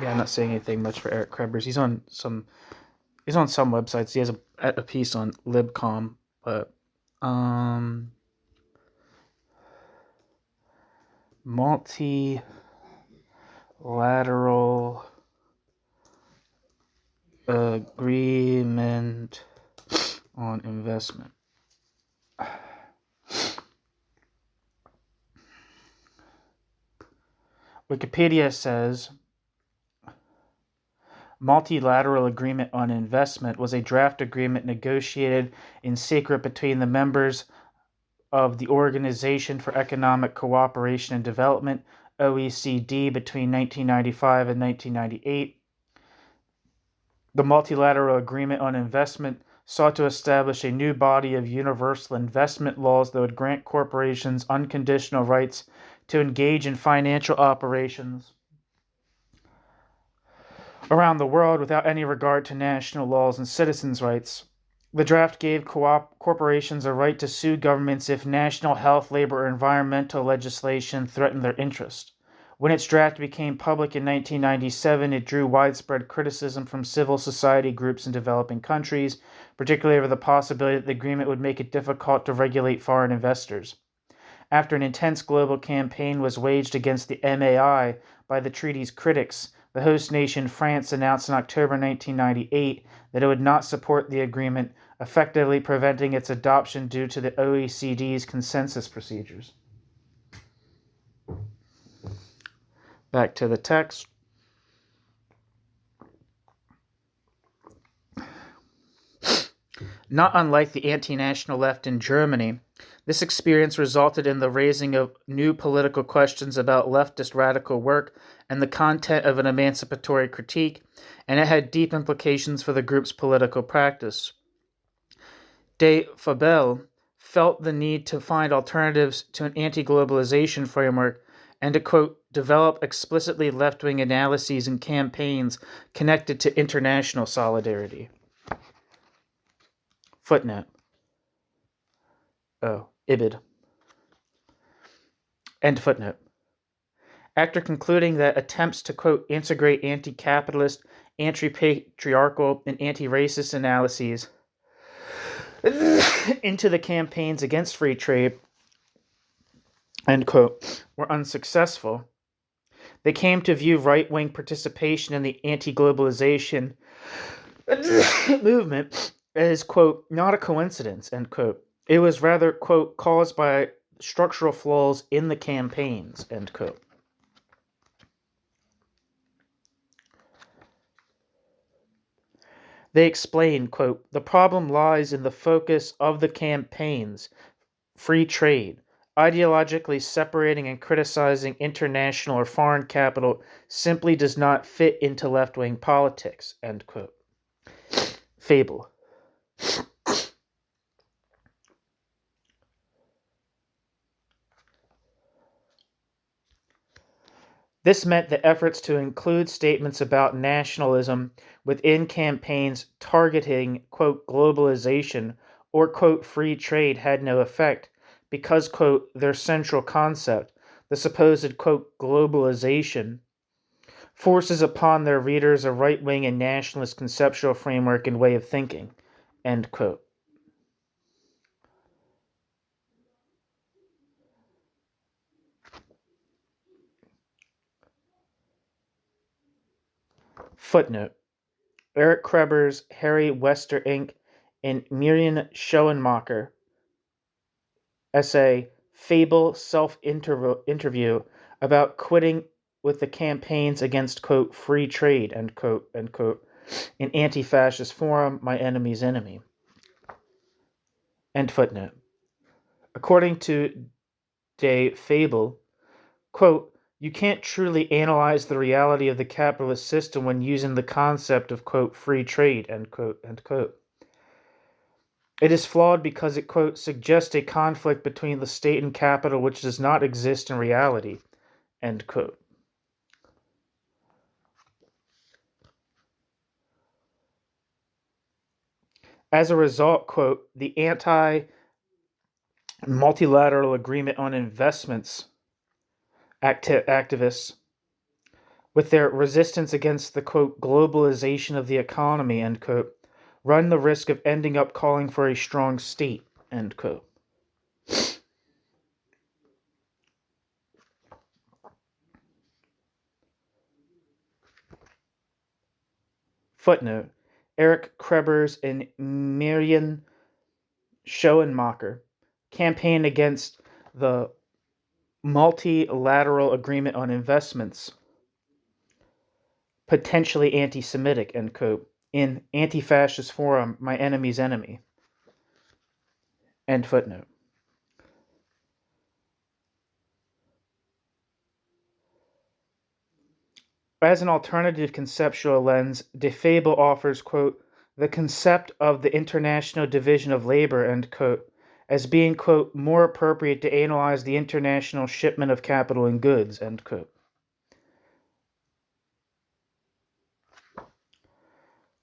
Yeah, I'm not saying anything much for Eric Krebers. He's on some websites. He has a piece on Libcom, but multilateral agreement on investment. Wikipedia says Multilateral Agreement on Investment was a draft agreement negotiated in secret between the members of the Organization for Economic Cooperation and Development, OECD, between 1995 and 1998. The Multilateral Agreement on Investment sought to establish a new body of universal investment laws that would grant corporations unconditional rights to engage in financial operations around the world without any regard to national laws and citizens' rights. The draft gave corporations a right to sue governments if national health, labor, or environmental legislation threatened their interest. When its draft became public in 1997, it drew widespread criticism from civil society groups in developing countries, particularly over the possibility that the agreement would make it difficult to regulate foreign investors. After an intense global campaign was waged against the MAI by the treaty's critics, the host nation France announced in October 1998 that it would not support the agreement, effectively preventing its adoption due to the OECD's consensus procedures. Back to the text. Not unlike the anti-national left in Germany, this experience resulted in the raising of new political questions about leftist radical work and the content of an emancipatory critique, and it had deep implications for the group's political practice. De Fabel felt the need to find alternatives to an anti-globalization framework and to, quote, develop explicitly left-wing analyses and campaigns connected to international solidarity. Footnote. Ibid. End footnote. After concluding that attempts to, quote, integrate anti-capitalist, anti-patriarchal, and anti-racist analyses into the campaigns against free trade, end quote, were unsuccessful, they came to view right-wing participation in the anti-globalization movement as, quote, not a coincidence, end quote. It was rather, quote, caused by structural flaws in the campaigns, end quote. They explained, quote, the problem lies in the focus of the campaigns, free trade. Ideologically separating and criticizing international or foreign capital simply does not fit into left-wing politics, end quote. Fable. This meant that efforts to include statements about nationalism within campaigns targeting, quote, globalization or, quote, free trade had no effect because, quote, their central concept, the supposed, quote, globalization, forces upon their readers a right-wing and nationalist conceptual framework and way of thinking, end quote. Footnote. Eric Kreber's Harry Wester Inc. and Miriam Schoenmaker essay Fable Self-Interview about quitting with the campaigns against, quote, free trade, end quote, in Anti-Fascist Forum, My Enemy's Enemy. End footnote. According to De Fable, quote, you can't truly analyze the reality of the capitalist system when using the concept of, quote, free trade, end quote, end quote. It is flawed because it, quote, suggests a conflict between the state and capital which does not exist in reality, end quote. As a result, quote, the anti-multilateral agreement on investments activists, with their resistance against the, quote, globalization of the economy, end quote, run the risk of ending up calling for a strong state, end quote. Footnote. Eric Krebers and Miriam Schoenmaker campaigned against the multilateral agreement on investments, potentially anti-Semitic, end quote, in Anti-Fascist Forum, My Enemy's Enemy, end footnote. As an alternative conceptual lens, De Fable offers, quote, the concept of the international division of labor, end quote, as being, quote, more appropriate to analyze the international shipment of capital and goods, end quote.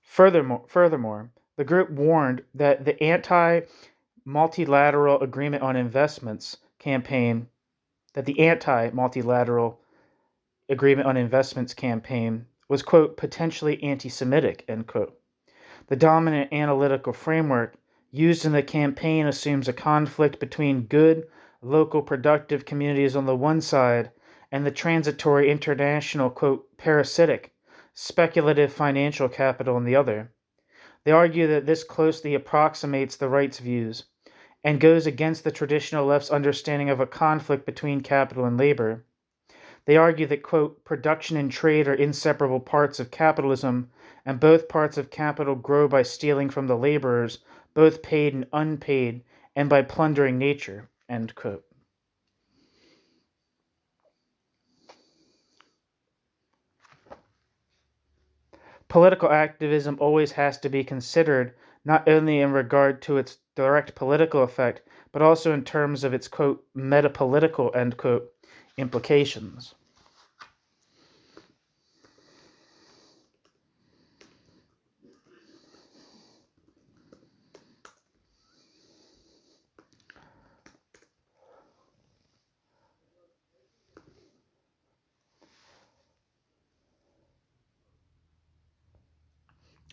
Furthermore, the group warned that the anti-multilateral agreement on investments campaign was, quote, potentially anti-Semitic, end quote. The dominant analytical framework used in the campaign assumes a conflict between good, local productive communities on the one side and the transitory international, quote, parasitic, speculative financial capital on the other. They argue that this closely approximates the right's views and goes against the traditional left's understanding of a conflict between capital and labor. They argue that, quote, production and trade are inseparable parts of capitalism, and both parts of capital grow by stealing from the laborers, both paid and unpaid, and by plundering nature, end quote. Political activism always has to be considered not only in regard to its direct political effect, but also in terms of its, quote, metapolitical, end quote, implications.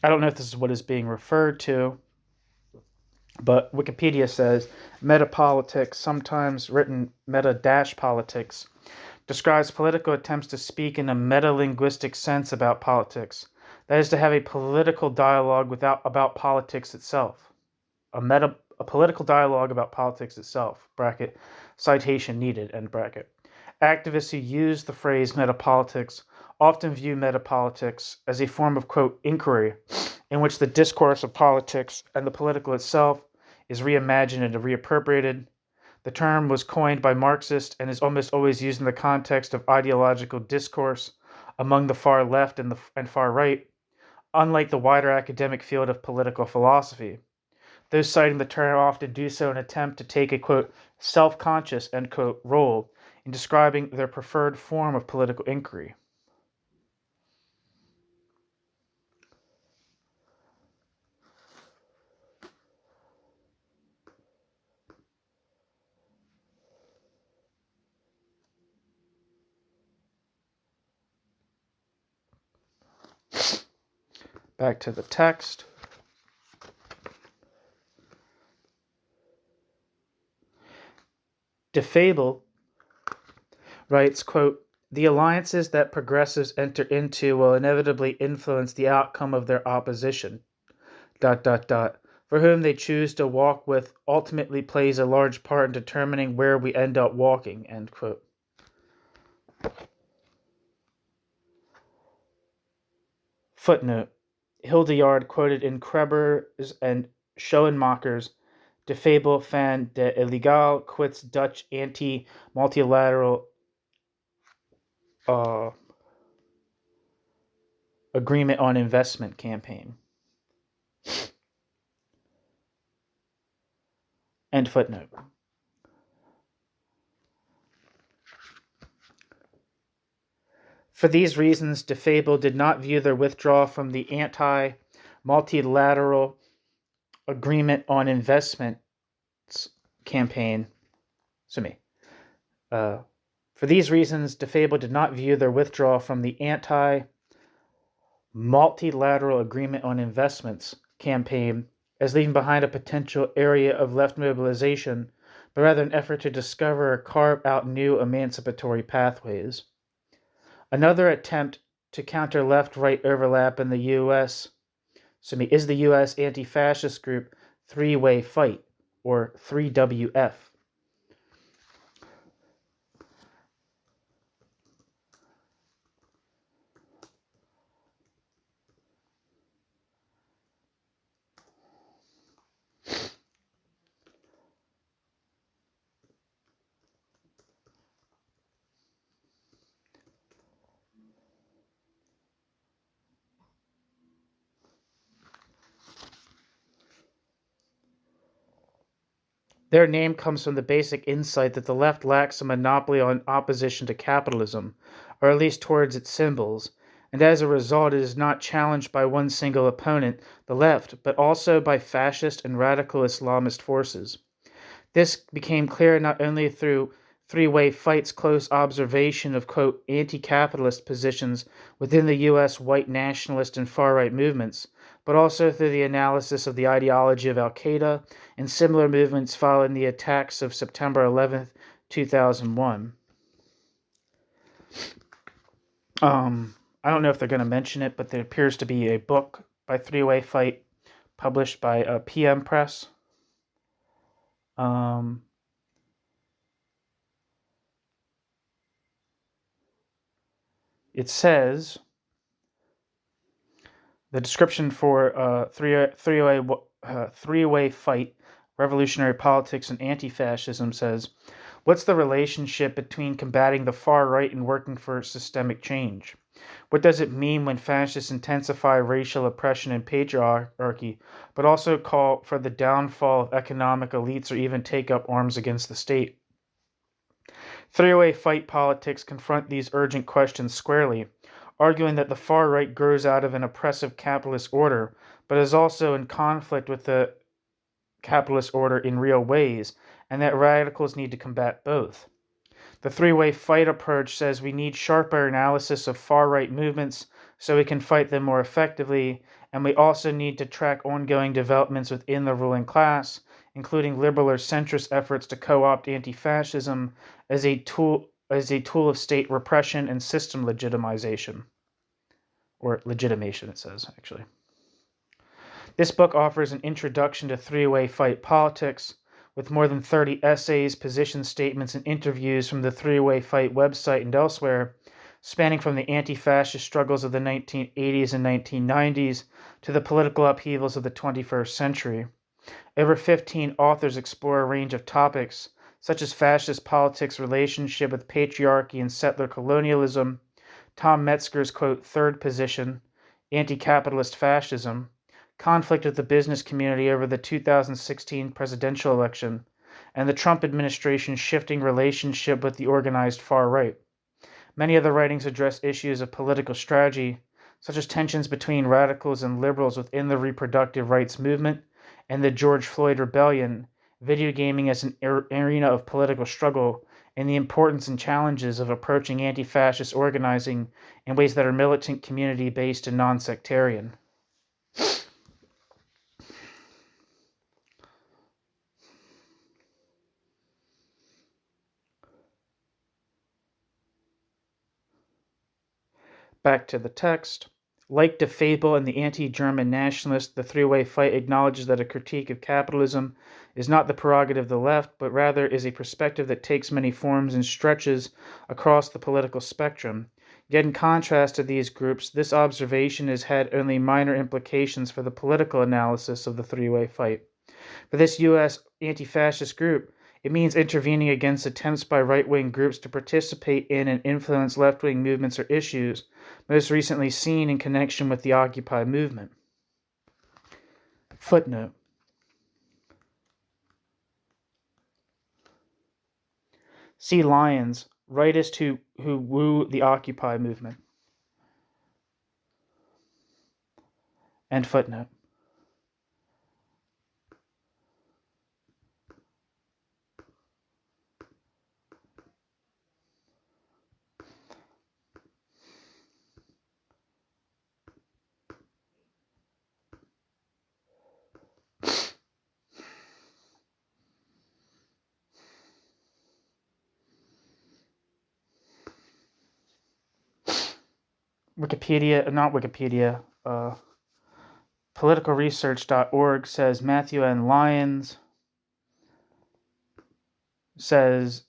I don't know if this is what is being referred to, but Wikipedia says metapolitics, sometimes written meta-politics, describes political attempts to speak in a meta-linguistic sense about politics. That is, to have a political dialogue about politics itself. A political dialogue about politics itself, bracket, citation needed, end bracket. Activists who use the phrase metapolitics often view metapolitics as a form of, quote, inquiry in which the discourse of politics and the political itself is reimagined and reappropriated. The term was coined by Marxists and is almost always used in the context of ideological discourse among the far left and far right, unlike the wider academic field of political philosophy. Those citing the term often do so in an attempt to take a, quote, self-conscious, end quote, role in describing their preferred form of political inquiry. Back to the text. DeFable writes, quote, "The alliances that progressives enter into will inevitably influence the outcome of their opposition, ... for whom they choose to walk with ultimately plays a large part in determining where we end up walking," end quote. Footnote. Hildegard quoted in Kreber's and Schoenmaker's DeFable van de illegal quits Dutch anti-multilateral agreement on investment campaign. End footnote. For these reasons, DeFable did not view their withdrawal from the anti-multilateral agreement on investments campaign. For these reasons, DeFable did not view their withdrawal from the anti-multilateral agreement on investments campaign as leaving behind a potential area of left mobilization, but rather an effort to discover or carve out new emancipatory pathways. Another attempt to counter left-right overlap in the U.S. Is the U.S. anti-fascist group Three-Way Fight, or 3WF. Their name comes from the basic insight that the left lacks a monopoly on opposition to capitalism, or at least towards its symbols, and as a result it is not challenged by one single opponent, the left, but also by fascist and radical Islamist forces. This became clear not only through Three-Way Fight's close observation of, quote, anti-capitalist positions within the U.S. white nationalist and far-right movements, but also through the analysis of the ideology of Al-Qaeda and similar movements following the attacks of September 11, 2001. I don't know if they're going to mention it, but there appears to be a book by Three-Way Fight published by PM Press. It says, the description for Three-Way Fight, Revolutionary Politics and Anti-Fascism says, what's the relationship between combating the far right and working for systemic change? What does it mean when fascists intensify racial oppression and patriarchy, but also call for the downfall of economic elites or even take up arms against the state? Three-Way Fight politics confront these urgent questions squarely, arguing that the far right grows out of an oppressive capitalist order, but is also in conflict with the capitalist order in real ways, and that radicals need to combat both. The Three-Way Fight approach says we need sharper analysis of far-right movements so we can fight them more effectively, and we also need to track ongoing developments within the ruling class, including liberal or centrist efforts to co-opt anti-fascism as a tool of state repression and system legitimization. Or legitimation, it says, actually. This book offers an introduction to Three-Way Fight politics, with more than 30 essays, position statements, and interviews from the Three-Way Fight website and elsewhere, spanning from the anti-fascist struggles of the 1980s and 1990s to the political upheavals of the 21st century. Over 15 authors explore a range of topics, such as fascist politics' relationship with patriarchy and settler colonialism, Tom Metzger's, quote, third position, anti-capitalist fascism, conflict with the business community over the 2016 presidential election, and the Trump administration's shifting relationship with the organized far right. Many of the writings address issues of political strategy, such as tensions between radicals and liberals within the reproductive rights movement and the George Floyd rebellion, video gaming as an arena of political struggle, and the importance and challenges of approaching anti-fascist organizing in ways that are militant, community-based, and non-sectarian. Back to the text. Like De Fabel and the anti-German nationalist, the three-way fight acknowledges that a critique of capitalism is not the prerogative of the left, but rather is a perspective that takes many forms and stretches across the political spectrum. Yet in contrast to these groups, this observation has had only minor implications for the political analysis of the three-way fight. For this U.S. anti-fascist group, it means intervening against attempts by right-wing groups to participate in and influence left-wing movements or issues, most recently seen in connection with the Occupy movement. Footnote. See Lyons, rightists who woo the Occupy movement. End footnote. politicalresearch.org says Matthew N. Lyons says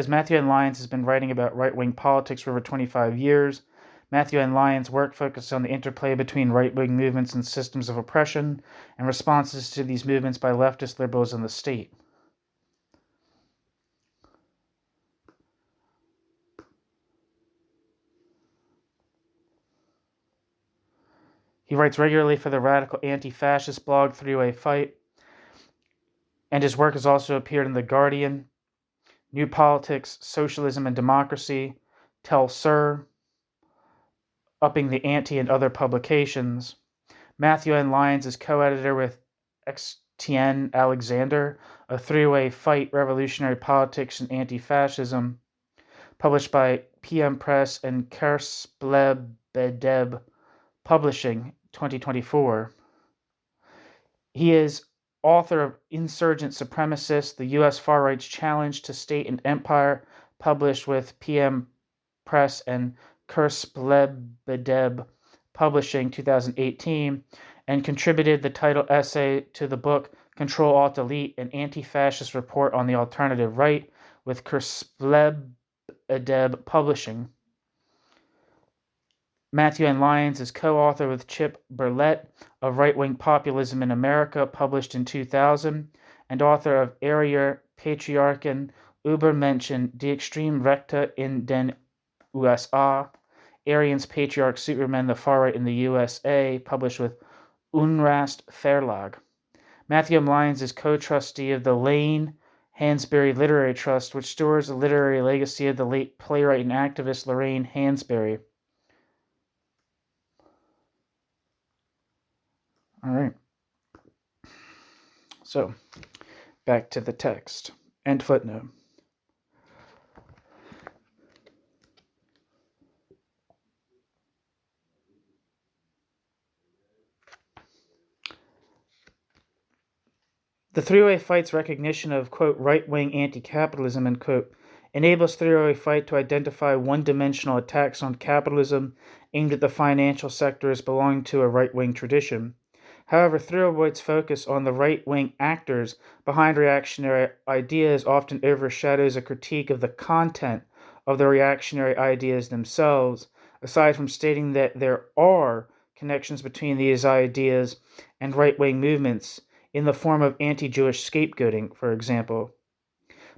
Matthew N. Lyons has been writing about right-wing politics for over 25 years. Matthew N. Lyons' work focuses on the interplay between right-wing movements and systems of oppression and responses to these movements by leftist liberals and the state. He writes regularly for the radical anti-fascist blog Three-Way Fight, and his work has also appeared in The Guardian, New Politics, Socialism and Democracy, Tell Sir, Upping the Ante, and other publications. Matthew N. Lyons is co-editor with Etienne Alexander, A Three-Way Fight, Revolutionary Politics and Anti-Fascism, published by PM Press and Kersplebedeb Publishing, 2024. He is author of Insurgent Supremacists, the U.S. Far Right's Challenge to State and Empire, published with PM Press and Kersplebedeb Publishing, 2018, and contributed the title essay to the book Control-Alt-Delete, an Anti-Fascist Report on the Alternative Right, with Kersplebedeb Publishing. Matthew N. Lyons is co-author with Chip Berlet of Right-Wing Populism in America, published in 2000, and author of Arier Patriarchen über Menschen, die Extreme Rechte in den USA, Aryans, Patriarch, Supermen, the Far Right in the USA, published with Unrast Verlag. Matthew M. Lyons is co-trustee of the Lane Hansberry Literary Trust, which stores the literary legacy of the late playwright and activist Lorraine Hansberry. All right. So, back to the text. End footnote. The three-way fight's recognition of, quote, right-wing anti-capitalism, end quote, enables three-way fight to identify one-dimensional attacks on capitalism aimed at the financial sector as belonging to a right-wing tradition. However, three-way's focus on the right-wing actors behind reactionary ideas often overshadows a critique of the content of the reactionary ideas themselves, aside from stating that there are connections between these ideas and right-wing movements, in the form of anti-Jewish scapegoating, for example.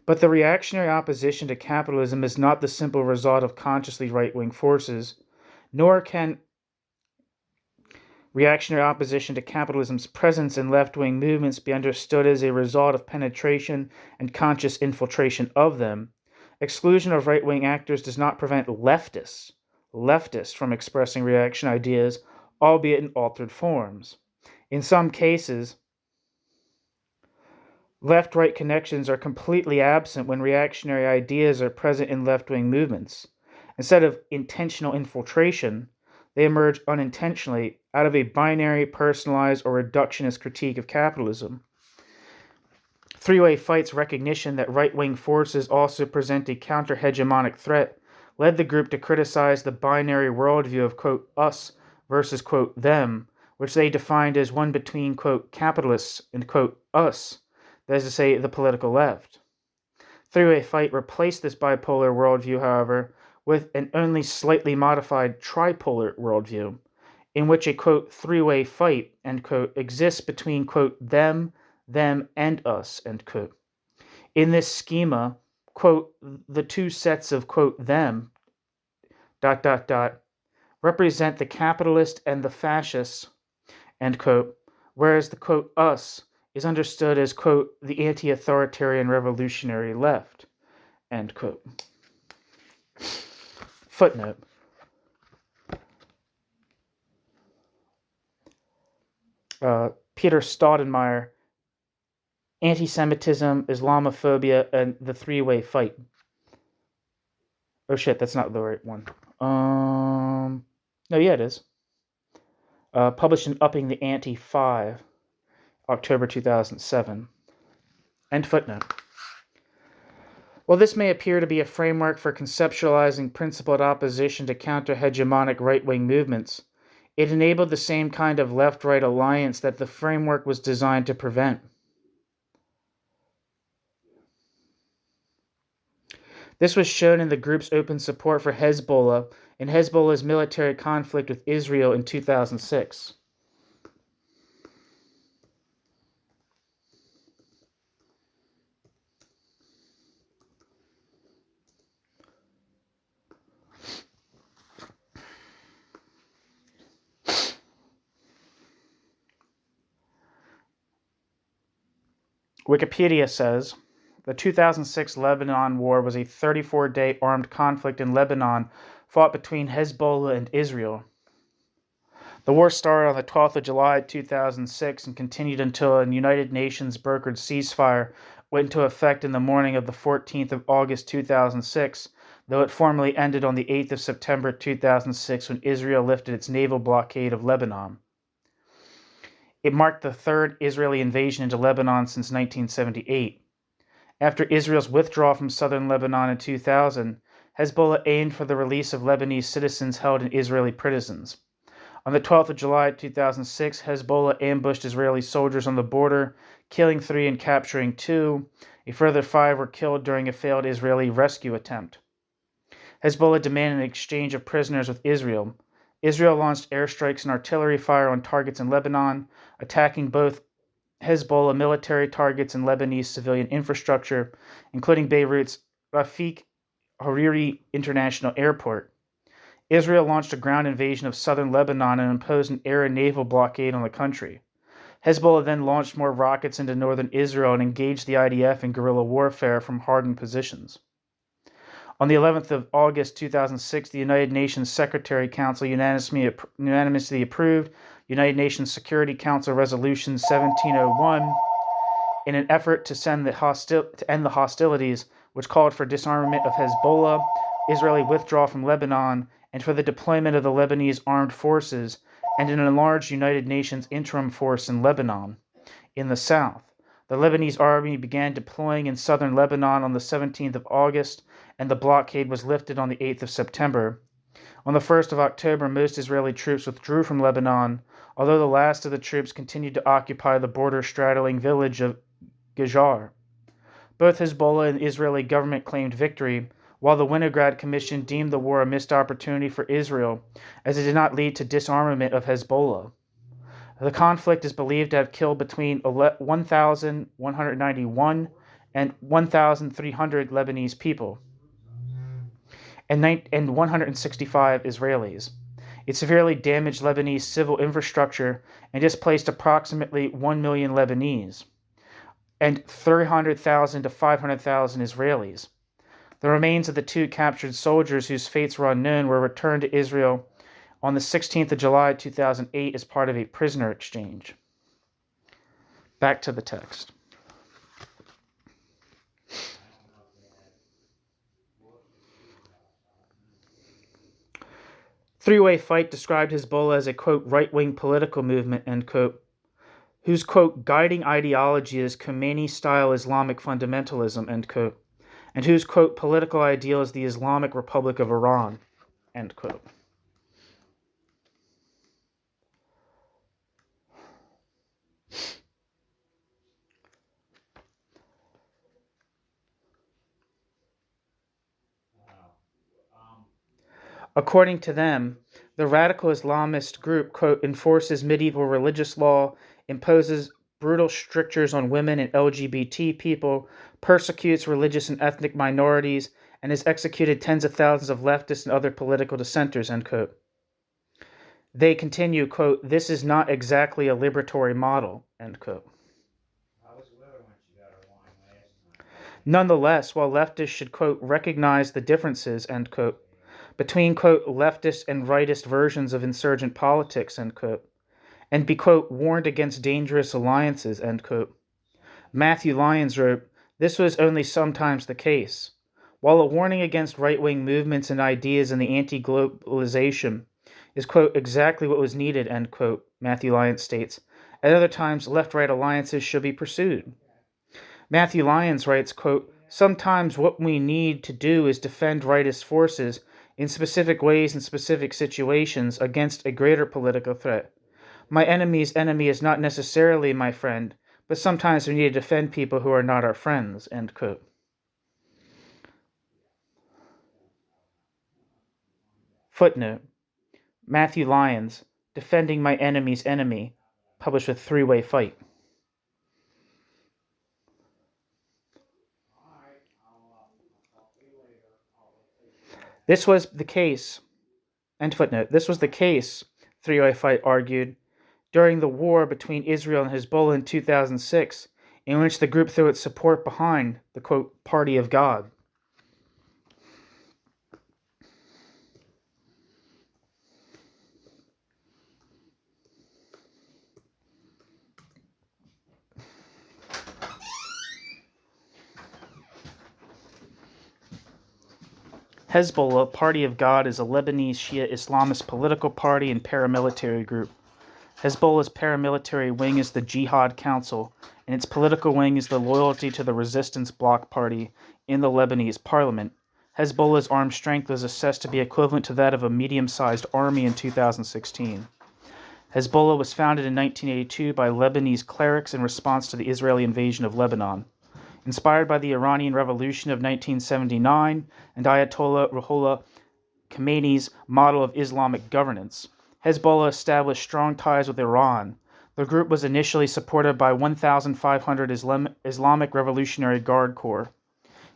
But the reactionary opposition to capitalism is not the simple result of consciously right-wing forces, nor can reactionary opposition to capitalism's presence in left-wing movements be understood as a result of penetration and conscious infiltration of them. Exclusion of right-wing actors does not prevent leftists from expressing reaction ideas, albeit in altered forms. In some cases, left-right connections are completely absent when reactionary ideas are present in left-wing movements. Instead of intentional infiltration, they emerge unintentionally out of a binary, personalized, or reductionist critique of capitalism. Three-way fight's recognition that right-wing forces also present a counter-hegemonic threat led the group to criticize the binary worldview of, quote, us versus, quote, them, which they defined as one between, quote, capitalists and, quote, us, that is to say, the political left. Three-way fight replaced this bipolar worldview, however, with an only slightly modified tripolar worldview, in which a, quote, three-way fight, end quote, exists between, quote, them, and us, end quote. In this schema, quote, the two sets of, quote, them, represent the capitalist and the fascists, end quote, whereas the, quote, us is understood as, quote, the anti-authoritarian revolutionary left, end quote. Footnote. Peter Staudenmeier, Anti-Semitism, Islamophobia, and the Three-Way Fight. Oh shit, that's not the right one. No, yeah, it is. Published in Upping the Ante 5, October 2007. End footnote. While this may appear to be a framework for conceptualizing principled opposition to counter-hegemonic right-wing movements, it enabled the same kind of left-right alliance that the framework was designed to prevent. This was shown in the group's open support for Hezbollah in Hezbollah's military conflict with Israel in 2006. Wikipedia says, the 2006 Lebanon War was a 34-day armed conflict in Lebanon fought between Hezbollah and Israel. The war started on the 12th of July 2006 and continued until a United Nations brokered ceasefire went into effect in the morning of the 14th of August 2006, though it formally ended on the 8th of September 2006 when Israel lifted its naval blockade of Lebanon. It marked the third Israeli invasion into Lebanon since 1978. After Israel's withdrawal from southern Lebanon in 2000, Hezbollah aimed for the release of Lebanese citizens held in Israeli prisons. On the 12th of July 2006, Hezbollah ambushed Israeli soldiers on the border, killing 3 and capturing 2. A further 5 were killed during a failed Israeli rescue attempt. Hezbollah demanded an exchange of prisoners with Israel. Israel launched airstrikes and artillery fire on targets in Lebanon, attacking both Hezbollah military targets and Lebanese civilian infrastructure, including Beirut's Rafik Hariri International Airport. Israel launched a ground invasion of southern Lebanon and imposed an air and naval blockade on the country. Hezbollah then launched more rockets into northern Israel and engaged the IDF in guerrilla warfare from hardened positions. On the 11th of August 2006, the United Nations Secretary Council unanimously approved United Nations Security Council Resolution 1701 in an effort to end the hostilities, which called for disarmament of Hezbollah, Israeli withdrawal from Lebanon, and for the deployment of the Lebanese armed forces and an enlarged United Nations interim force in Lebanon. In the south, the Lebanese army began deploying in southern Lebanon on the 17th of August, and the blockade was lifted on the 8th of September. On the 1st of October, most Israeli troops withdrew from Lebanon, although the last of the troops continued to occupy the border-straddling village of Gejar. Both Hezbollah and the Israeli government claimed victory, while the Winograd Commission deemed the war a missed opportunity for Israel, as it did not lead to disarmament of Hezbollah. The conflict is believed to have killed between 1,191 and 1,300 Lebanese people, and 165 Israelis. It severely damaged Lebanese civil infrastructure and displaced approximately 1 million Lebanese, and 300,000 to 500,000 Israelis. The remains of the 2 captured soldiers whose fates were unknown were returned to Israel on the 16th of July 2008 as part of a prisoner exchange. Back to the text. Three-Way Fight described Hezbollah as a, quote, right-wing political movement, end quote, whose, quote, guiding ideology is Khomeini-style Islamic fundamentalism, end quote, and whose, quote, political ideal is the Islamic Republic of Iran, end quote. According to them, the radical Islamist group, quote, enforces medieval religious law, imposes brutal strictures on women and LGBT people, persecutes religious and ethnic minorities, and has executed tens of thousands of leftists and other political dissenters, end quote. They continue, quote, this is not exactly a liberatory model, end quote. Nonetheless, while leftists should, quote, recognize the differences, end quote, between, quote, leftist and rightist versions of insurgent politics, end quote, and be, quote, warned against dangerous alliances, end quote. Matthew Lyons wrote, this was only sometimes the case. While a warning against right-wing movements and ideas in the anti-globalization is, quote, exactly what was needed, end quote, Matthew Lyons states, at other times left-right alliances should be pursued. Matthew Lyons writes, quote, sometimes what we need to do is defend rightist forces in specific ways and specific situations against a greater political threat. My enemy's enemy is not necessarily my friend, but sometimes we need to defend people who are not our friends, end quote. Footnote. Matthew Lyons, Defending My Enemy's Enemy, published with Three-Way Fight. This was the case, end footnote, this was the case, Three-Way Fight argued, during the war between Israel and Hezbollah in 2006, in which the group threw its support behind the, quote, Party of God. Hezbollah, Party of God, is a Lebanese Shia Islamist political party and paramilitary group. Hezbollah's paramilitary wing is the Jihad Council, and its political wing is the Loyalty to the Resistance Bloc Party in the Lebanese parliament. Hezbollah's armed strength was assessed to be equivalent to that of a medium-sized army in 2016. Hezbollah was founded in 1982 by Lebanese clerics in response to the Israeli invasion of Lebanon. Inspired by the Iranian Revolution of 1979 and Ayatollah Ruhollah Khomeini's model of Islamic governance, Hezbollah established strong ties with Iran. The group was initially supported by 1,500 Islamic Revolutionary Guard Corps,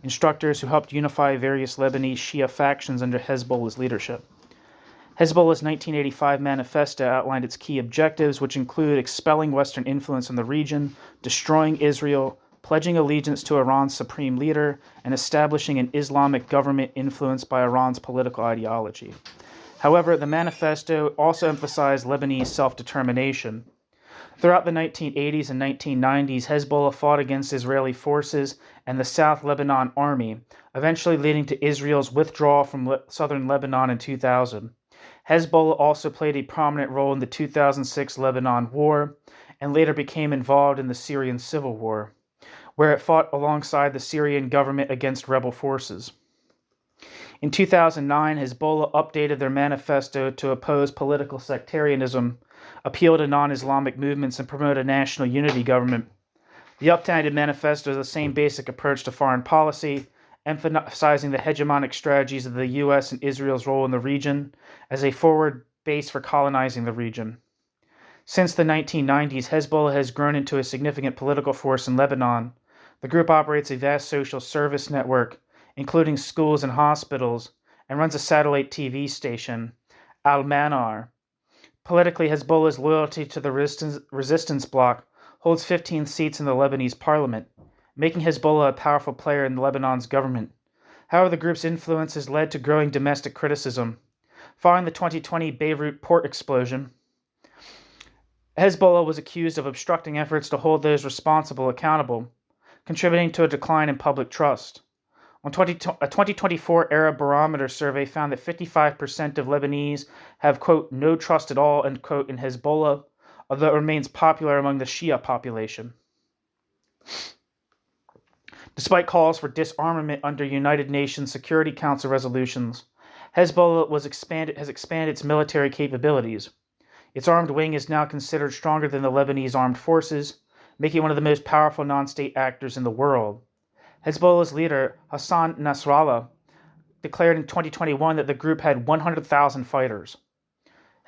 instructors who helped unify various Lebanese Shia factions under Hezbollah's leadership. Hezbollah's 1985 manifesto outlined its key objectives, which include expelling Western influence in the region, destroying Israel, pledging allegiance to Iran's supreme leader, and establishing an Islamic government influenced by Iran's political ideology. However, the manifesto also emphasized Lebanese self-determination. Throughout the 1980s and 1990s, Hezbollah fought against Israeli forces and the South Lebanon Army, eventually leading to Israel's withdrawal from southern Lebanon in 2000. Hezbollah also played a prominent role in the 2006 Lebanon War, and later became involved in the Syrian Civil War, where it fought alongside the Syrian government against rebel forces. In 2009, Hezbollah updated their manifesto to oppose political sectarianism, appeal to non-Islamic movements, and promote a national unity government. The updated manifesto has the same basic approach to foreign policy, emphasizing the hegemonic strategies of the U.S. and Israel's role in the region as a forward base for colonizing the region. Since the 1990s, Hezbollah has grown into a significant political force in Lebanon. The group operates a vast social service network, including schools and hospitals, and runs a satellite TV station, Al-Manar. Politically, Hezbollah's loyalty to the resistance bloc holds 15 seats in the Lebanese parliament, making Hezbollah a powerful player in Lebanon's government. However, the group's influence has led to growing domestic criticism. Following the 2020 Beirut port explosion, Hezbollah was accused of obstructing efforts to hold those responsible accountable, contributing to a decline in public trust. A 2024 Arab Barometer survey found that 55% of Lebanese have, quote, no trust at all, end quote, in Hezbollah, although it remains popular among the Shia population. Despite calls for disarmament under United Nations Security Council resolutions, Hezbollah has expanded its military capabilities. Its armed wing is now considered stronger than the Lebanese armed forces, making it one of the most powerful non-state actors in the world. Hezbollah's leader, Hassan Nasrallah, declared in 2021 that the group had 100,000 fighters.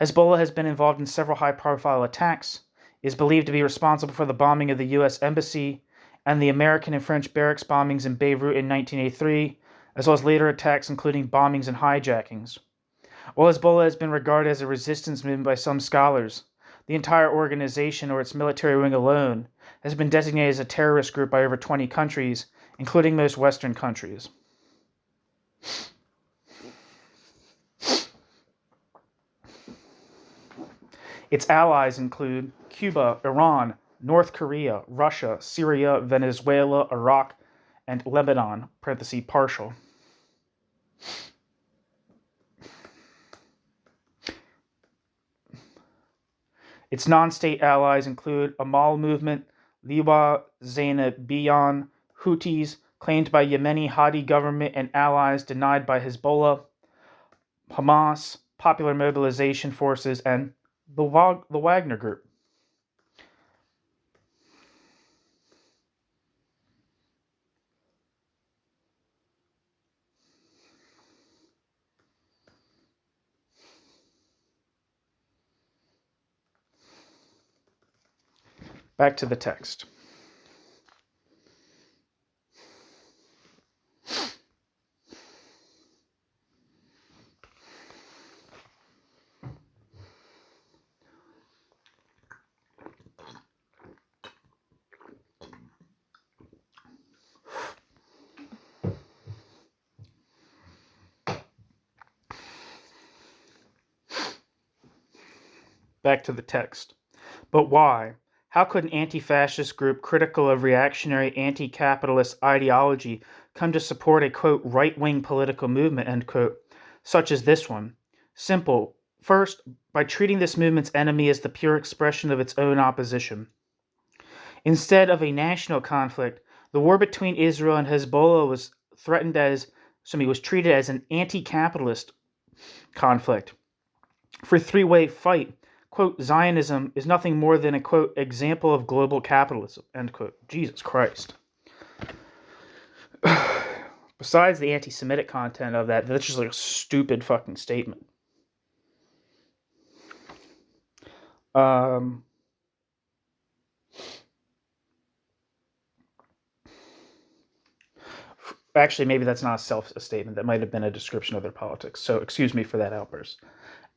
Hezbollah has been involved in several high-profile attacks, is believed to be responsible for the bombing of the U.S. Embassy and the American and French barracks bombings in Beirut in 1983, as well as later attacks including bombings and hijackings. While Hezbollah has been regarded as a resistance movement by some scholars, the entire organization or its military wing alone has been designated as a terrorist group by over 20 countries, including most Western countries. Its allies include Cuba, Iran, North Korea, Russia, Syria, Venezuela, Iraq, and Lebanon, (partial). Its non-state allies include Amal Movement, Liwa Zainabiyan, Houthis, claimed by Yemeni Hadi government and allies denied by Hezbollah, Hamas, Popular Mobilization Forces, and the Wagner Group. Back to the text. Back to the text. But why? How could an anti-fascist group critical of reactionary anti-capitalist ideology come to support a, quote, right-wing political movement, end quote, such as this one? Simple. First, by treating this movement's enemy as the pure expression of its own opposition. Instead of a national conflict, the war between Israel and Hezbollah was treated as an anti-capitalist conflict. For a three-way fight, quote, Zionism is nothing more than a, quote, example of global capitalism, end quote. Jesus Christ. Besides the anti-Semitic content of that, that's just like a stupid fucking statement. Actually, maybe that's not a statement. That might have been a description of their politics. So excuse me for that outburst.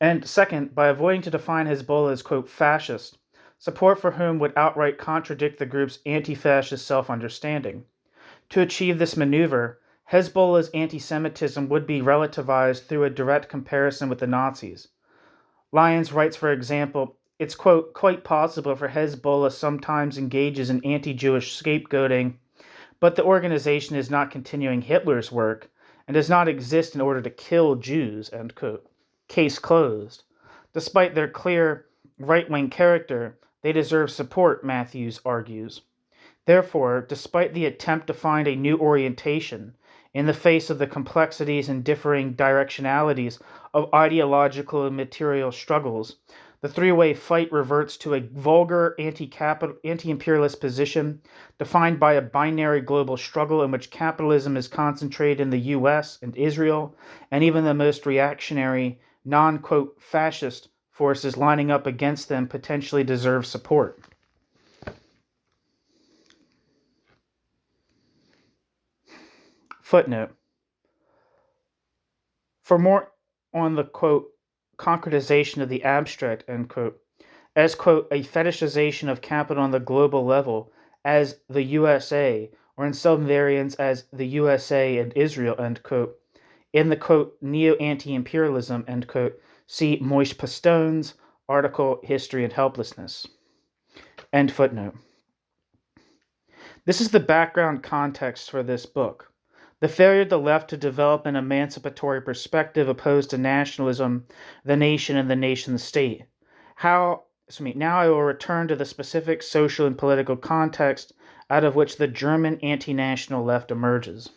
And second, by avoiding to define Hezbollah as, quote, fascist, support for whom would outright contradict the group's anti-fascist self-understanding. To achieve this maneuver, Hezbollah's anti-Semitism would be relativized through a direct comparison with the Nazis. Lyons writes, for example, it's, quote, quite possible for Hezbollah sometimes engages in anti-Jewish scapegoating, but the organization is not continuing Hitler's work and does not exist in order to kill Jews, end quote. Case closed. Despite their clear right-wing character, they deserve support, Matthews argues. Therefore, despite the attempt to find a new orientation in the face of the complexities and differing directionalities of ideological and material struggles, the three-way fight reverts to a vulgar anti-imperialist position defined by a binary global struggle in which capitalism is concentrated in the U.S. and Israel, and even the most reactionary, non-quote fascist forces lining up against them potentially deserve support. Footnote. For more on the, quote, concretization of the abstract, end quote, as, quote, a fetishization of capital on the global level as the USA, or in some variants as the USA and Israel, end quote, in the, quote, neo-anti-imperialism, end quote, see Moish Pastone's article, History and Helplessness. End footnote. This is the background context for this book. The failure of the left to develop an emancipatory perspective opposed to nationalism, the nation, and the nation-state. Now I will return to the specific social and political context out of which the German anti-national left emerges.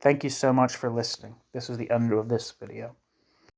Thank you so much for listening. This is the end of this video.